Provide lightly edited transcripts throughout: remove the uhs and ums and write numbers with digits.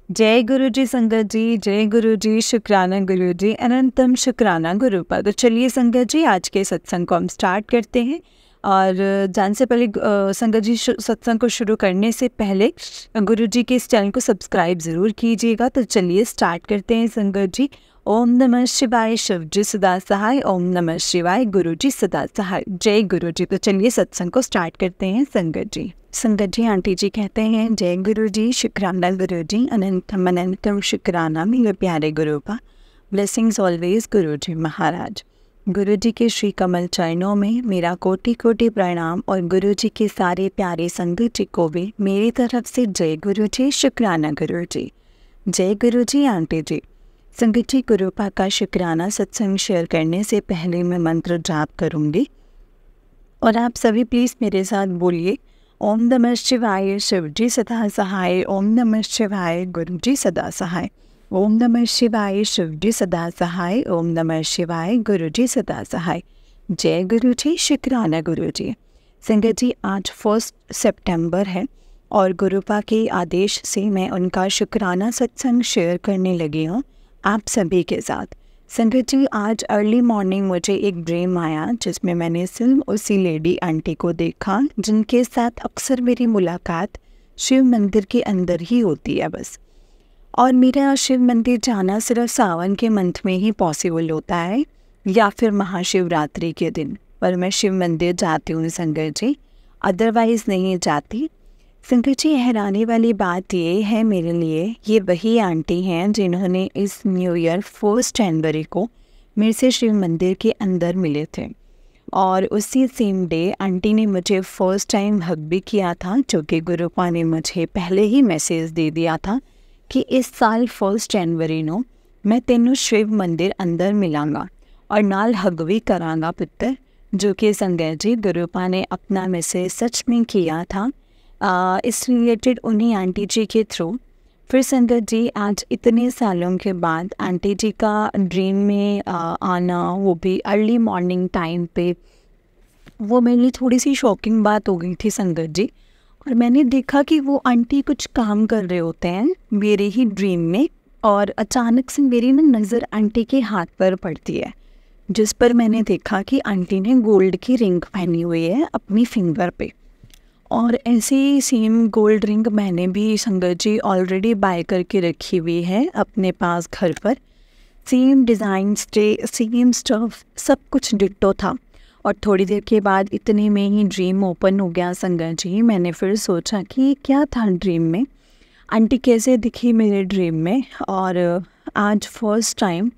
जय गुरु जी संगत जी, जय गुरु जी, शुक्राना गुरु जी, अनंतम शुक्राना गुरुपा। तो चलिए संगत जी, आज के सत्संग को हम स्टार्ट करते हैं। और जान से पहले संगत जी सत्संग को शुरू करने से पहले गुरु जी के इस चैनल को सब्सक्राइब ज़रूर कीजिएगा। तो चलिए स्टार्ट करते हैं संगत जी। ओम नमः शिवाय, शिव जी सदा सहाय। ओम नमः शिवाय, गुरु जी सदा सहाय। जय गुरु जी। तो चलिए सत्संग को स्टार्ट करते हैं संगत जी। संगत जी, आंटी जी कहते हैं जय गुरु जी, शुक्राना गुरु जी, अनंतम अनंतम शुक्राना मेरे प्यारे गुरुपा। ब्लेसिंग्स ऑलवेज गुरु जी महाराज। गुरु जी के श्री कमल चरणों में मेरा कोटि कोटि प्रणाम और गुरु जी के सारे प्यारे संगत जी को भी मेरी तरफ से जय गुरु जी, शुक्राना गुरु जी। जय गुरु जी आंटी जी। संगत जी, गुरुपा का शुक्राना सत्संग शेयर करने से पहले मैं मंत्र जाप करूंगी और आप सभी प्लीज़ मेरे साथ बोलिए। ओम नमः शिवाय, शिव जी सदा सहाय। ओम नमः शिवाय, गुरु जी सदा सहाय। ओम नमः शिवाय, शिव जी सदा सहाय। ओम नमः शिवाय, गुरु जी सदा सहाय। जय गुरु जी, शुक्राना गुरु जी। संगत जी, आज 1 सितंबर है और गुरुपा के आदेश से मैं उनका शुक्राना सत्संग शेयर करने लगी हूँ आप सभी के साथ। संगत जी, आज अर्ली मॉर्निंग मुझे एक ड्रीम आया जिसमें मैंने सिर्फ उसी लेडी आंटी को देखा जिनके साथ अक्सर मेरी मुलाकात शिव मंदिर के अंदर ही होती है बस। और मेरा शिव मंदिर जाना सिर्फ सावन के मंथ में ही पॉसिबल होता है या फिर महाशिवरात्रि के दिन, पर मैं शिव मंदिर जाती हूँ संगत जी, अदरवाइज़ नहीं जाती। संगत जी, हैरानी वाली बात ये है मेरे लिए, ये वही आंटी हैं जिन्होंने इस न्यू ईयर 1 जनवरी को मेरे से शिव मंदिर के अंदर मिले थे। और उसी सेम डे आंटी ने मुझे फर्स्ट टाइम हग भी किया था, जो कि गुरुपा ने मुझे पहले ही मैसेज दे दिया था कि इस साल 1 जनवरी नो मैं तेनू शिव मंदिर अंदर मिलांगा और नाल हग भी करांगा पुत्र, जो कि संगत जी गुरुपा ने अपना मैसेज सच में किया था इस रिलेटेड उन्हीं आंटी जी के थ्रू। फिर संगत जी, आज इतने सालों के बाद आंटी जी का ड्रीम में आना, वो भी अर्ली मॉर्निंग टाइम पे, वो मेरे लिए थोड़ी सी शॉकिंग बात हो गई थी संगत जी। और मैंने देखा कि वो आंटी कुछ काम कर रहे होते हैं मेरे ही ड्रीम में, और अचानक से मेरी नज़र आंटी के हाथ पर पड़ती है, जिस पर मैंने देखा कि आंटी ने गोल्ड की रिंग पहनी हुई है अपनी फिंगर पे। और ऐसी सेम गोल्ड रिंग मैंने भी संगत जी ऑलरेडी बाय करके रखी हुई है अपने पास घर पर। सेम डिज़ाइन सेम स्टफ, सब कुछ डिट्टो था। और थोड़ी देर के बाद इतने में ही ड्रीम ओपन हो गया संगत जी। मैंने फिर सोचा कि ये क्या था ड्रीम में, आंटी कैसे दिखी मेरे ड्रीम में। और आज फर्स्ट टाइम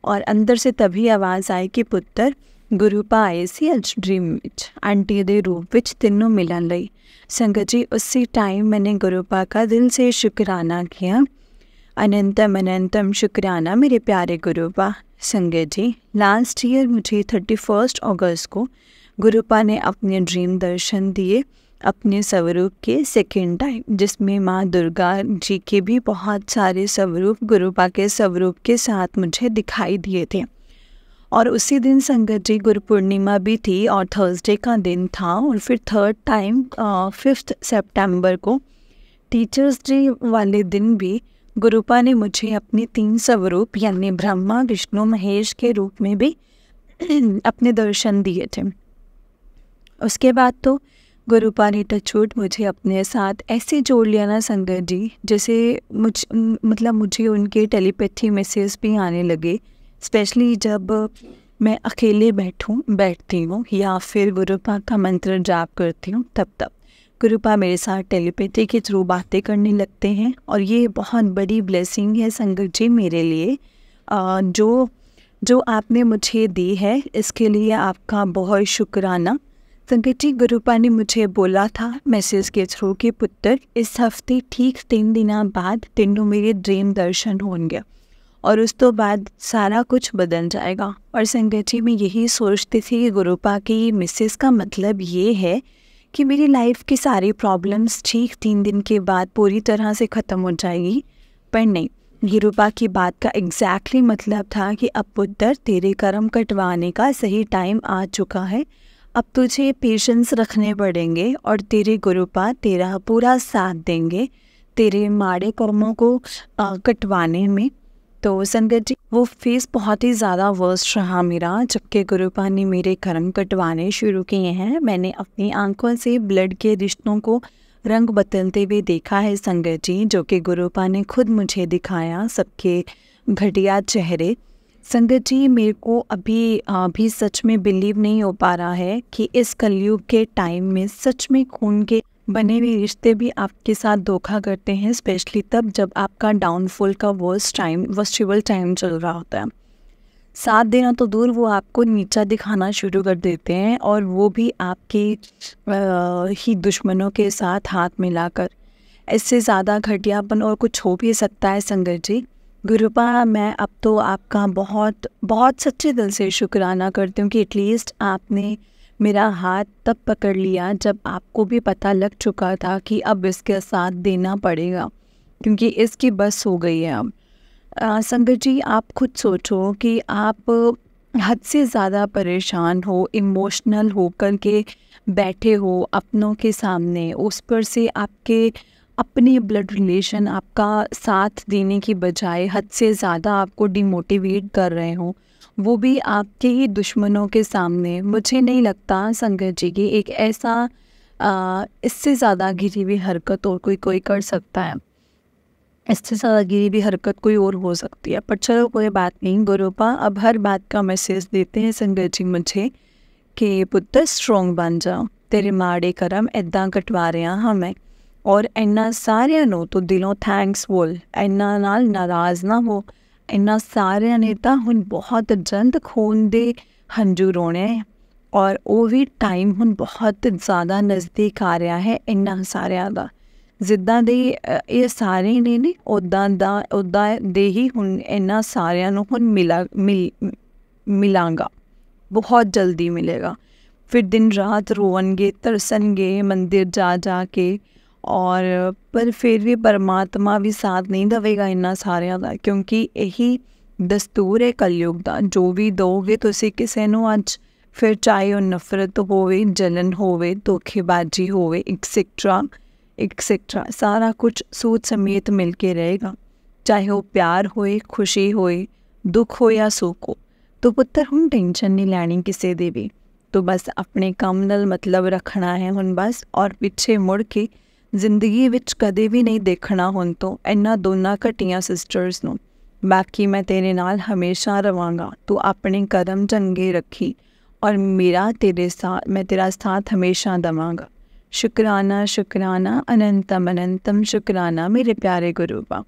और अंदर से तभी आवाज़ आई कि पुत्र गुरुपा आए सी अज ड्रीम विच आंटी दे रूप विच तेनों मिलन लई। संगत जी, उसी टाइम मैंने गुरुपा का दिल से शुक्राना किया। अनंतम अनंतम शुक्राना मेरे प्यारे गुरुपा। संगत जी, लास्ट ईयर मुझे 31 अगस्त को गुरुपा ने अपने ड्रीम दर्शन दिए अपने स्वरूप के सेकेंड टाइम, जिसमें माँ दुर्गा जी के भी बहुत सारे स्वरूप गुरुपा के स्वरूप के साथ मुझे दिखाई दिए थे। और उसी दिन संगत जी गुरु पूर्णिमा भी थी और थर्सडे का दिन था। और फिर थर्ड टाइम 5 सितंबर को टीचर्स डे वाले दिन भी गुरुपा ने मुझे अपने 3 स्वरूप यानी ब्रह्मा विष्णु महेश के रूप में भी अपने दर्शन दिए थे। उसके बाद तो गुरुपा ने टचवुड मुझे अपने साथ ऐसे जोड़ लिया ना संगत जी, जैसे मुझे उनके टेलीपैथी मैसेज भी आने लगे, स्पेशली जब मैं अकेले बैठती हूँ या फिर गुरुपा का मंत्र जाप करती हूँ, तब गुरुपा मेरे साथ टेलीपैथी के थ्रू बातें करने लगते हैं। और ये बहुत बड़ी ब्लेसिंग है संगत जी मेरे लिए, जो आपने मुझे दी है, इसके लिए आपका बहुत शुक्राना। संगत जी, गुरुपा ने मुझे बोला था मैसेज के थ्रू कि पुत्र इस हफ्ते ठीक 3 दिन बाद तेनों मेरे ड्रीम दर्शन होंगे और उस तो बाद सारा कुछ बदल जाएगा। और संगत जी, मैं यही सोचती थी कि गुरुपा की मैसेज का मतलब ये है कि मेरी लाइफ की सारी प्रॉब्लम्स ठीक 3 दिन के बाद पूरी तरह से ख़त्म हो जाएगी, पर नहीं, गुरुपा की बात का एग्जैक्टली मतलब था कि अब पुत्र तेरे कर्म कटवाने का सही टाइम आ चुका है, अब तुझे पेशेंस रखने पड़ेंगे और तेरे गुरुपा तेरा पूरा साथ देंगे, तेरे माड़े कर्मों को कटवाने में। तो संगत जी, वो फेस बहुत ही ज़्यादा वर्स्ट रहा मेरा, जबकि गुरुपा ने मेरे कर्म कटवाने शुरू किए हैं। मैंने अपनी आंखों से ब्लड के रिश्तों को रंग बदलते हुए देखा है संगत जी, जो कि गुरुपा ने खुद मुझे दिखाया, सबके घटिया चेहरे। संगत जी, मेरे को अभी सच में बिलीव नहीं हो पा रहा है कि इस कलयुग के टाइम में सच में खून के बने हुए रिश्ते भी आपके साथ धोखा करते हैं, स्पेशली तब जब आपका डाउनफॉल का वर्स्टेबल टाइम चल रहा होता है। साथ देना तो दूर, वो आपको नीचा दिखाना शुरू कर देते हैं, और वो भी आपके ही दुश्मनों के साथ हाथ मिलाकर। इससे ज़्यादा घटियापन और कुछ हो भी सकता है संगत जी। गुरुपा, मैं अब तो आपका बहुत बहुत सच्चे दिल से शुक्राना करती हूँ कि एटलीस्ट आपने मेरा हाथ तब पकड़ लिया जब आपको भी पता लग चुका था कि अब इसके साथ देना पड़ेगा, क्योंकि इसकी बस हो गई है अब। संगत जी, आप खुद सोचो कि आप हद से ज़्यादा परेशान हो, इमोशनल हो कर के बैठे हो अपनों के सामने, उस पर से आपके अपने ब्लड रिलेशन आपका साथ देने की बजाय हद से ज़्यादा आपको डिमोटिवेट कर रहे हो, वो भी आपके ही दुश्मनों के सामने। मुझे नहीं लगता संगत जी कि एक ऐसा इससे ज़्यादा गिरी हुई हरकत और कोई कर सकता है। इससे ज़्यादा गिरी हुई हरकत कोई और हो सकती है, पर चलो कोई बात नहीं। गुरुपा अब हर बात का मैसेज देते हैं संगत जी मुझे कि पुੱਤਰ स्ट्रॉन्ग बन जा, तेरे माड़े करम इदाਂ कटवा ਰਿਹਾ ਹਾਂ ਮੈਂ। और इन्ना सारिਆਂ ਨੂੰ तो दिलों थैंक्स बोल, इन्ना नाल नाराज़ ना हो। इन्ना सारिਆਂ ने ਤਾਂ ਹੁਣ बहुत जल्द खून ਦੇ हंझू रोने, और वो भी टाइम ਹੁਣ बहुत ज़्यादा नज़दीक आ रहा है इन्ना सारिਆਂ ਦਾ। ਜਿੱਦਾਂ ਦੇ ਇਹ ਸਾਰੇ ਨੇ ਉੱਦਾਂ ਦੇ ਹੀ ਹੁਣ ਇਹਨਾਂ ਸਾਰਿਆਂ ਨੂੰ ਹੁਣ मिलांगा, बहुत जल्दी मिलेगा। फिर दिन रात रोवनगे, तरसनगे मंदिर जा के, और पर फिर भी परमात्मा भी साथ नहीं देगा इन्ना सारिਆਂ ਦਾ, क्योंकि यही दस्तूर है कलयुग ਦਾ। जो भी दोगे ਤੁਸੀਂ ਕਿਸੇ ਨੂੰ ਅੱਜ, फिर चाहे वो नफरत होवे, जलन होवे, धोखेबाजी होवे, एक्सेट्रा सारा कुछ सूद समेत मिल के रहेगा। चाहे वो प्यार होए, खुशी होए, दुख हो या सुख हो। तो पुੱਤਰ ਹੁਣ टेंशन नहीं लैनी किसी दी भी, तो बस अपने काम नाल मतलब रखना है ਹੁਣ बस, और पिछे मुड़ के जिंदगी विच कदे भी नहीं देखना ਹੁਣ तो इन्ना दोनों घटिया सिस्टर्स ਨੂੰ। बाकी मैं तेरे नाल हमेशा रवांगा, तू अपने कदम चंगे रखी, और मैं तेरा साथ हमेशा दवांगा। शुक्राना शुक्राना अनंतम अनंतम शुक्राना मेरे प्यारे गुरुपा।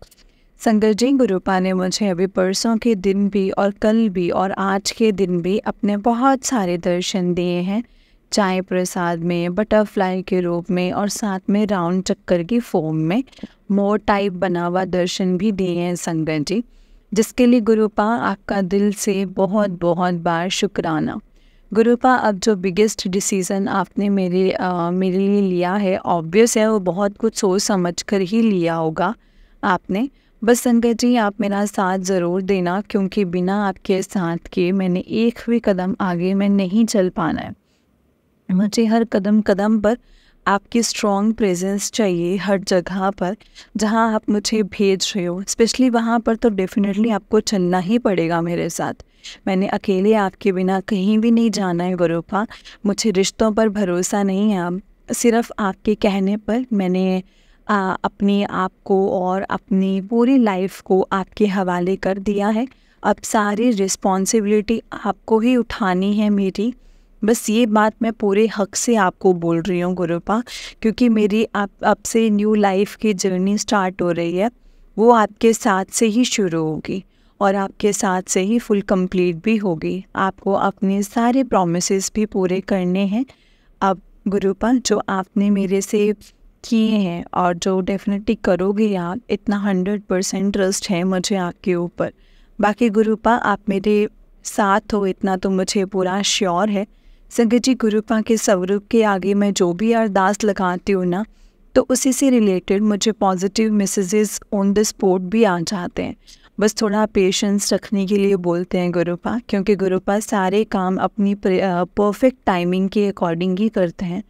संगत जी, गुरुपा ने मुझे अभी परसों के दिन भी और कल भी और आज के दिन भी अपने बहुत सारे दर्शन दिए हैं, चाय प्रसाद में, बटरफ्लाई के रूप में, और साथ में राउंड चक्कर की फॉर्म में मोर टाइप बना हुआ दर्शन भी दिए हैं संगत जी, जिसके लिए गुरुपा आपका दिल से बहुत बहुत बार शुक्राना। गुरुपा, अब जो बिगेस्ट डिसीज़न आपने मेरे लिए लिया है, ऑब्वियस है वो बहुत कुछ सोच समझ कर ही लिया होगा आपने। बस संगत जी, आप मेरा साथ ज़रूर देना, क्योंकि बिना आपके साथ के मैंने एक भी कदम आगे मैं नहीं चल पाना है। मुझे हर कदम कदम पर आपकी स्ट्रॉन्ग प्रेजेंस चाहिए, हर जगह पर जहां आप मुझे भेज रहे हो, स्पेशली वहां पर तो डेफिनेटली आपको चलना ही पड़ेगा मेरे साथ। मैंने अकेले आपके बिना कहीं भी नहीं जाना है गुरुपा। मुझे रिश्तों पर भरोसा नहीं है, अब सिर्फ आपके कहने पर मैंने अपने आप को और अपनी पूरी लाइफ को आपके हवाले कर दिया है। अब सारी रिस्पॉन्सिबिलिटी आपको ही उठानी है मेरी। बस ये बात मैं पूरे हक से आपको बोल रही हूँ गुरुपा, क्योंकि मेरी अब से न्यू लाइफ की जर्नी स्टार्ट हो रही है, वो आपके साथ से ही शुरू होगी और आपके साथ से ही फुल कंप्लीट भी होगी। आपको अपने सारे प्रॉमिसेस भी पूरे करने हैं अब गुरुपा, जो आपने मेरे से किए हैं और जो डेफिनेटली करोगे आप, इतना 100% ट्रस्ट है मुझे आपके ऊपर। बाकी गुरुपा, आप मेरे साथ हो इतना तो मुझे पूरा श्योर है। संगत जी, गुरुपा के स्वरूप के आगे मैं जो भी अरदास लगाती हूँ ना, तो उसी से रिलेटेड मुझे positive messages on the spot भी आ जाते हैं। बस थोड़ा पेशेंस रखने के लिए बोलते हैं गुरुपा, क्योंकि गुरुपा सारे काम अपनी परफेक्ट टाइमिंग के अकॉर्डिंग ही करते हैं,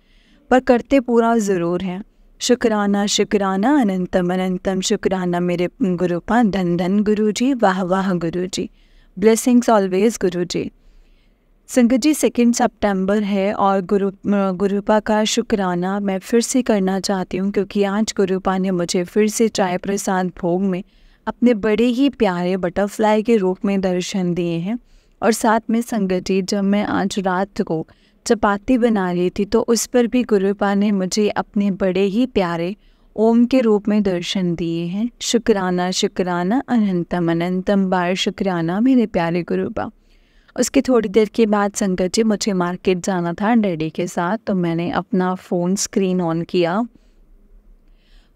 पर करते पूरा ज़रूर हैं। शुक्राना शुक्राना अनंतम अनंतम शुक्राना मेरे गुरुपा, धन धन गुरु जी, वाह वाह गुरु जी, ब्लेसिंग्स ऑलवेज गुरु जी। संगत जी 2 सितंबर है और गुरुपा का शुक्राना मैं फिर से करना चाहती हूँ, क्योंकि आज गुरुपा ने मुझे फिर से चाय प्रसाद भोग में अपने बड़े ही प्यारे बटरफ्लाई के रूप में दर्शन दिए हैं। और साथ में संगत जी, जब मैं आज रात को चपाती बना रही थी तो उस पर भी गुरुपा ने मुझे अपने बड़े ही प्यारे ओम के रूप में दर्शन दिए हैं। शुक्राना शुक्राना अनंतम अनंतम बार शुक्राना मेरे प्यारे गुरुपा। उसके थोड़ी देर के बाद संगत जी मुझे मार्केट जाना था डैडी के साथ, तो मैंने अपना फ़ोन स्क्रीन ऑन किया।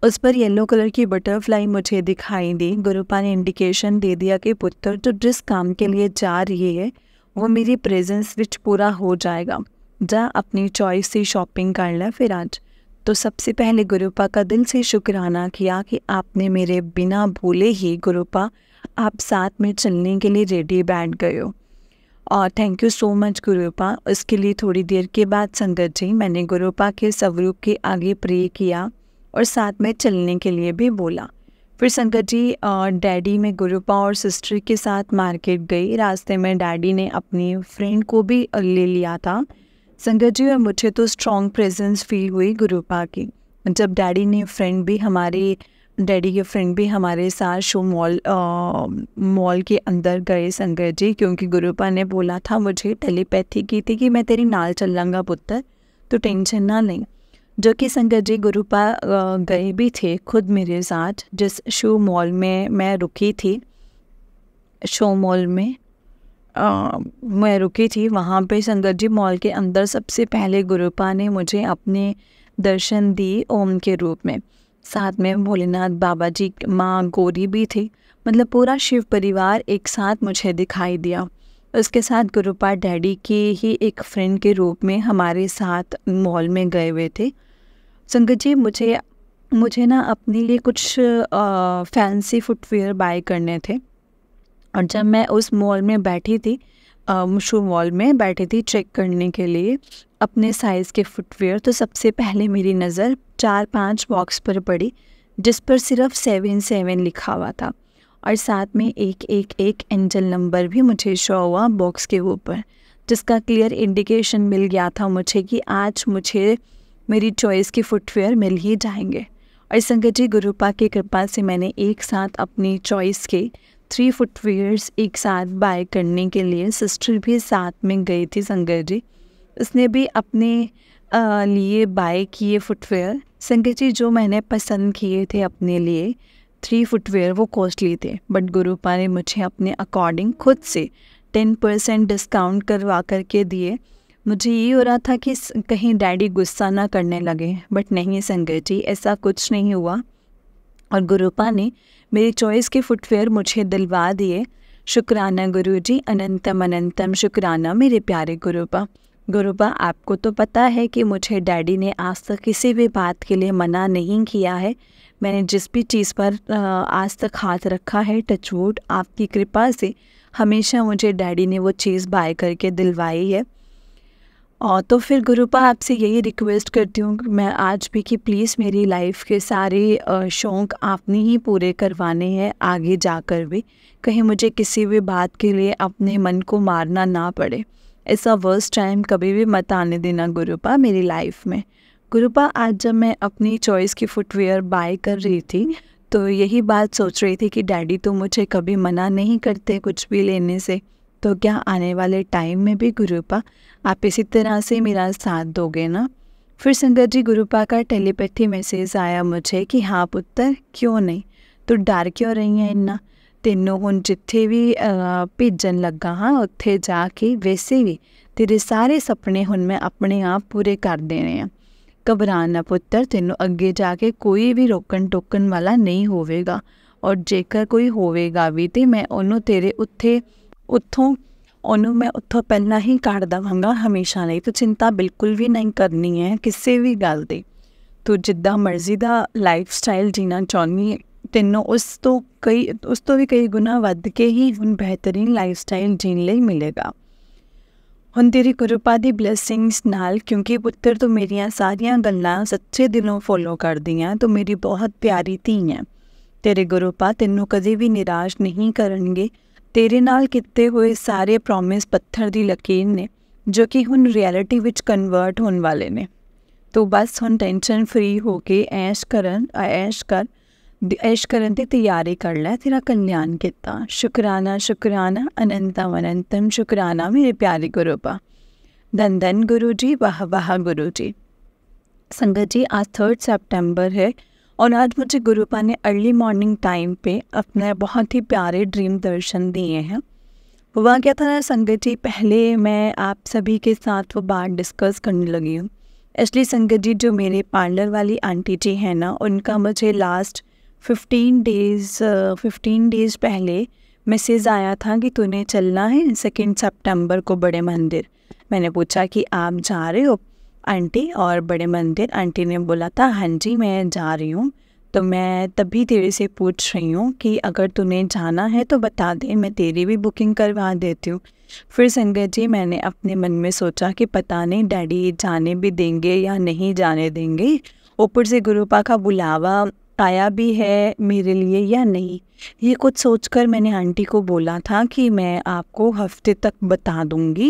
उस पर येलो कलर की बटरफ्लाई मुझे दिखाई दी। गुरुपा ने इंडिकेशन दे दिया कि पुत्र तो जिस काम के लिए जा रही है वो मेरी प्रेजेंस विच पूरा हो जाएगा, जा अपनी चॉइस से शॉपिंग कर ले फिर आज। तो सबसे पहले गुरुपा का दिल से शुक्राना किया कि आपने मेरे बिना भूले ही गुरुपा आप साथ में चलने के लिए रेडी बैठ गए हो, और थैंक यू सो मच गुरुपा। उसके लिए थोड़ी देर के बाद संगत जी मैंने गुरुपा के स्वरूप के आगे प्रे किया और साथ में चलने के लिए भी बोला। फिर संगत जी डैडी में गुरुपा और सिस्टर के साथ मार्केट गई। रास्ते में डैडी ने अपनी फ्रेंड को भी ले लिया था संगत जी, और मुझे तो स्ट्रॉन्ग प्रेजेंस फील हुई गुरुपा की जब डैडी के फ्रेंड भी हमारे साथ शो मॉल के अंदर गए संगत जी, क्योंकि गुरुपा ने बोला था, मुझे टेलीपैथी की थी कि मैं तेरी नाल चलूँगा पुत्र, तो टेंशन ना लें। जो कि संगत जी गुरुपा गए भी थे खुद मेरे साथ। जिस शो मॉल में मैं रुकी थी, मैं रुकी थी वहाँ पे संगत जी मॉल के अंदर सबसे पहले गुरुपा ने मुझे अपने दर्शन दिए ओम के रूप में। साथ में भोलेनाथ बाबा जी, माँ गौरी भी थी, मतलब पूरा शिव परिवार एक साथ मुझे दिखाई दिया। उसके साथ गुरुपा डैडी के ही एक फ्रेंड के रूप में हमारे साथ मॉल में गए हुए थे। संगत जी मुझे ना अपने लिए कुछ फैंसी फुटवेयर बाय करने थे, और जब मैं उस मॉल में बैठी थी, शू मॉल में बैठी थी चेक करने के लिए अपने साइज़ के फुटवेयर, तो सबसे पहले मेरी नज़र 4-5 बॉक्स पर पड़ी जिस पर सिर्फ 77 लिखा हुआ था, और साथ में एक एंजल नंबर भी मुझे शो हुआ बॉक्स के ऊपर, जिसका क्लियर इंडिकेशन मिल गया था मुझे कि आज मुझे मेरी चॉइस के फुटवेयर मिल ही जाएंगे। और संगत जी गुरुपा की कृपा से मैंने एक साथ अपनी चॉइस के 3 फुटवेयर्स एक साथ बाय करने के लिए, सिस्टर भी साथ में गई थी संगत जी, उसने भी अपने लिए बाय किए फुटवेयर। संगत जी जो मैंने पसंद किए थे अपने लिए 3 फुटवेयर वो कॉस्टली थे, बट गुरुपा ने मुझे अपने अकॉर्डिंग खुद से 10% डिस्काउंट करवा करके दिए। मुझे ये हो रहा था कि कहीं डैडी गुस्सा ना करने लगे, बट नहीं संगत जी ऐसा कुछ नहीं हुआ, और गुरुपा ने मेरी चॉइस के फुटवेयर मुझे दिलवा दिए। शुक्राना गुरु जी, अनंतम अनंतम शुक्राना मेरे प्यारे गुरुपा। गुरुपा आपको तो पता है कि मुझे डैडी ने आज तक किसी भी बात के लिए मना नहीं किया है। मैंने जिस भी चीज़ पर आज तक हाथ रखा है, टचवुड आपकी कृपा से हमेशा मुझे डैडी ने वो चीज़ बाय करके दिलवाई है। और तो फिर गुरुपा आपसे यही रिक्वेस्ट करती हूँ मैं आज भी कि प्लीज़ मेरी लाइफ के सारे शौक़ आपने ही पूरे करवाने हैं आगे जाकर भी, कहीं मुझे किसी भी बात के लिए अपने मन को मारना ना पड़े। ऐसा वर्स्ट टाइम कभी भी मत आने देना गुरुपा मेरी लाइफ में। गुरुपा आज जब मैं अपनी चॉइस की फुटवेयर बाय कर रही थी तो यही बात सोच रही थी कि डैडी तो मुझे कभी मना नहीं करते कुछ भी लेने से, तो क्या आने वाले टाइम में भी गुरुपा आप इसी तरह से मेरा साथ दोगे ना। फिर संगत जी गुरुपा का टेलीपैथी मैसेज आया मुझे कि हाँ पुत्र क्यों नहीं, तू डर क्यों रही है इन्ना, तेनों हुण जिथे भी भेजन लगा हाँ उत्थे जाके वैसे भी तेरे सारे सपने हुण मैं अपने आप पूरे कर देने हैं। घबरा ना पुत्र, तेनों अगे जाके कोई भी रोकन टोकन वाला नहीं होवेगा, और जेकर कोई होवेगा भी तो मैं उन्होंने तेरे ਉੱਥੋਂ मैं ਉੱਥੋਂ ਪਹਿਲਾਂ ही ਕੱਢ ਦੇਵਾਂਗਾ ਹਮੇਸ਼ਾ ਲਈ। ਤੂੰ ਚਿੰਤਾ ਬਿਲਕੁਲ ਵੀ ਨਹੀਂ ਕਰਨੀ ਹੈ ਕਿਸੇ ਵੀ ਗੱਲ ਦੀ। ਤੂੰ ਜਿੱਦਾਂ ਮਰਜ਼ੀ ਦਾ ਲਾਈਫ ਸਟਾਈਲ ਜੀਣਾ ਚਾਹੁੰਦੀ ਹੈ, ਤੈਨੂੰ ਉਸ ਤੋਂ ਵੀ ਕਈ ਗੁਣਾ ਵੱਧ ਕੇ ਹੀ ਹੁਣ ਬਿਹਤਰੀਨ ਲਾਈਫ ਸਟਾਈਲ ਜੀਣ ਲਈ ਮਿਲੇਗਾ। ਹੁਣ ਤੇਰੀ ਕਿਰਪਾ ਦੀ ਬਲੇਸਿੰਗਸ ਨਾਲ, ਕਿਉਂਕਿ ਪੁੱਤਰ ਤੂੰ ਮੇਰੀਆਂ ਸਾਰੀਆਂ ਗੱਲਾਂ ਸੱਚੇ ਦਿਲੋਂ ਫੋਲੋ ਕਰਦੀਆਂ, ਤੂੰ ਮੇਰੀ ਬਹੁਤ ਪਿਆਰੀ ਧੀ ਹੈ। ਤੇਰੇ ਗੁਰੂਪਾ ਤੈਨੂੰ ਕਦੇ ਵੀ ਨਿਰਾਸ਼ ਨਹੀਂ ਕਰਨਗੇ। ਤੇਰੇ ਨਾਲ ਕੀਤੇ ਹੋਏ ਸਾਰੇ ਪ੍ਰੋਮਿਸ ਪੱਥਰ ਦੀ ਲਕੀਰ ਨੇ, ਜੋ ਕਿ ਹੁਣ ਰਿਐਲਿਟੀ ਵਿੱਚ ਕਨਵਰਟ ਹੋਣ ਵਾਲੇ ਨੇ। ਤੂੰ ਬਸ ਹੁਣ ਟੈਨਸ਼ਨ ਫਰੀ ਹੋ ਕੇ ਐਸ਼ ਕਰਨ ਦੀ ਤਿਆਰੀ ਕਰ ਲੈ। ਤੇਰਾ ਕਲਿਆਣ ਕੀਤਾ। ਸ਼ੁਕਰਾਨਾ ਸ਼ੁਕਰਾਨਾ ਅਨੰਤਮ अनंतम शुक्राना मेरे प्यारे गुरुपा। धन धन गुरु जी, वाह वाह गुरु जी। संगत जी, आज 3 सितंबर है और आज मुझे गुरुपा ने अर्ली मॉर्निंग टाइम पे अपने बहुत ही प्यारे ड्रीम दर्शन दिए हैं। हुआ क्या था ना संगत जी, पहले मैं आप सभी के साथ वो बात डिस्कस करने लगी हूँ। इसलिए संगत जी, जो मेरे पार्लर वाली आंटी जी हैं ना, उनका मुझे लास्ट 15 डेज़ पहले मैसेज आया था कि तूने चलना है 2 सितंबर को बड़े मंदिर। मैंने पूछा कि आप जा रहे हो आंटी और बड़े मंदिर? आंटी ने बोला था हाँ जी मैं जा रही हूँ। तो मैं तभी तेरे से पूछ रही हूँ कि अगर तूने जाना है तो बता दे, मैं तेरी भी बुकिंग करवा देती हूँ। फिर संगत जी, मैंने अपने मन में सोचा कि पता नहीं डैडी जाने भी देंगे या नहीं जाने देंगे। ऊपर से गुरुपा का बुलावा आया भी है मेरे लिए या नहीं, ये कुछ सोचकर मैंने आंटी को बोला था कि मैं आपको हफ्ते तक बता दूंगी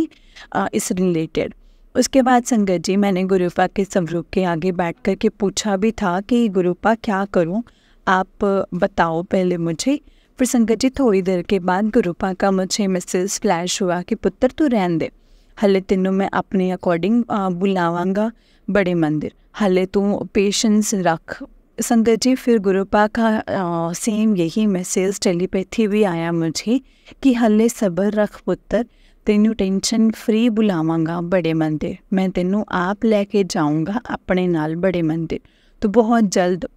इस रिलेटेड। उसके बाद संगत जी, मैंने गुरुपा के स्वरूप के आगे बैठ कर के पूछा भी था कि गुरुपा क्या करूं, आप बताओ पहले मुझे। फिर संगत जी, थोड़ी देर के बाद गुरुपा का मुझे मैसेज फ्लैश हुआ कि पुत्र तू रहने दे, हले तेनों मैं अपने अकॉर्डिंग बुलावांगा बड़े मंदिर, हले तू पेशेंस रख। संगत जी, फिर गुरुपा का सेम यही मैसेज टेलीपैथी भी आया मुझे कि हले सब्र रख पुत्र, तेनू टेंशन फ्री बुलावांगा बड़े मंदिर, मैं तेनू आप लेके जाऊंगा अपने नाल बड़े मंदिर, तो बहुत जल्द।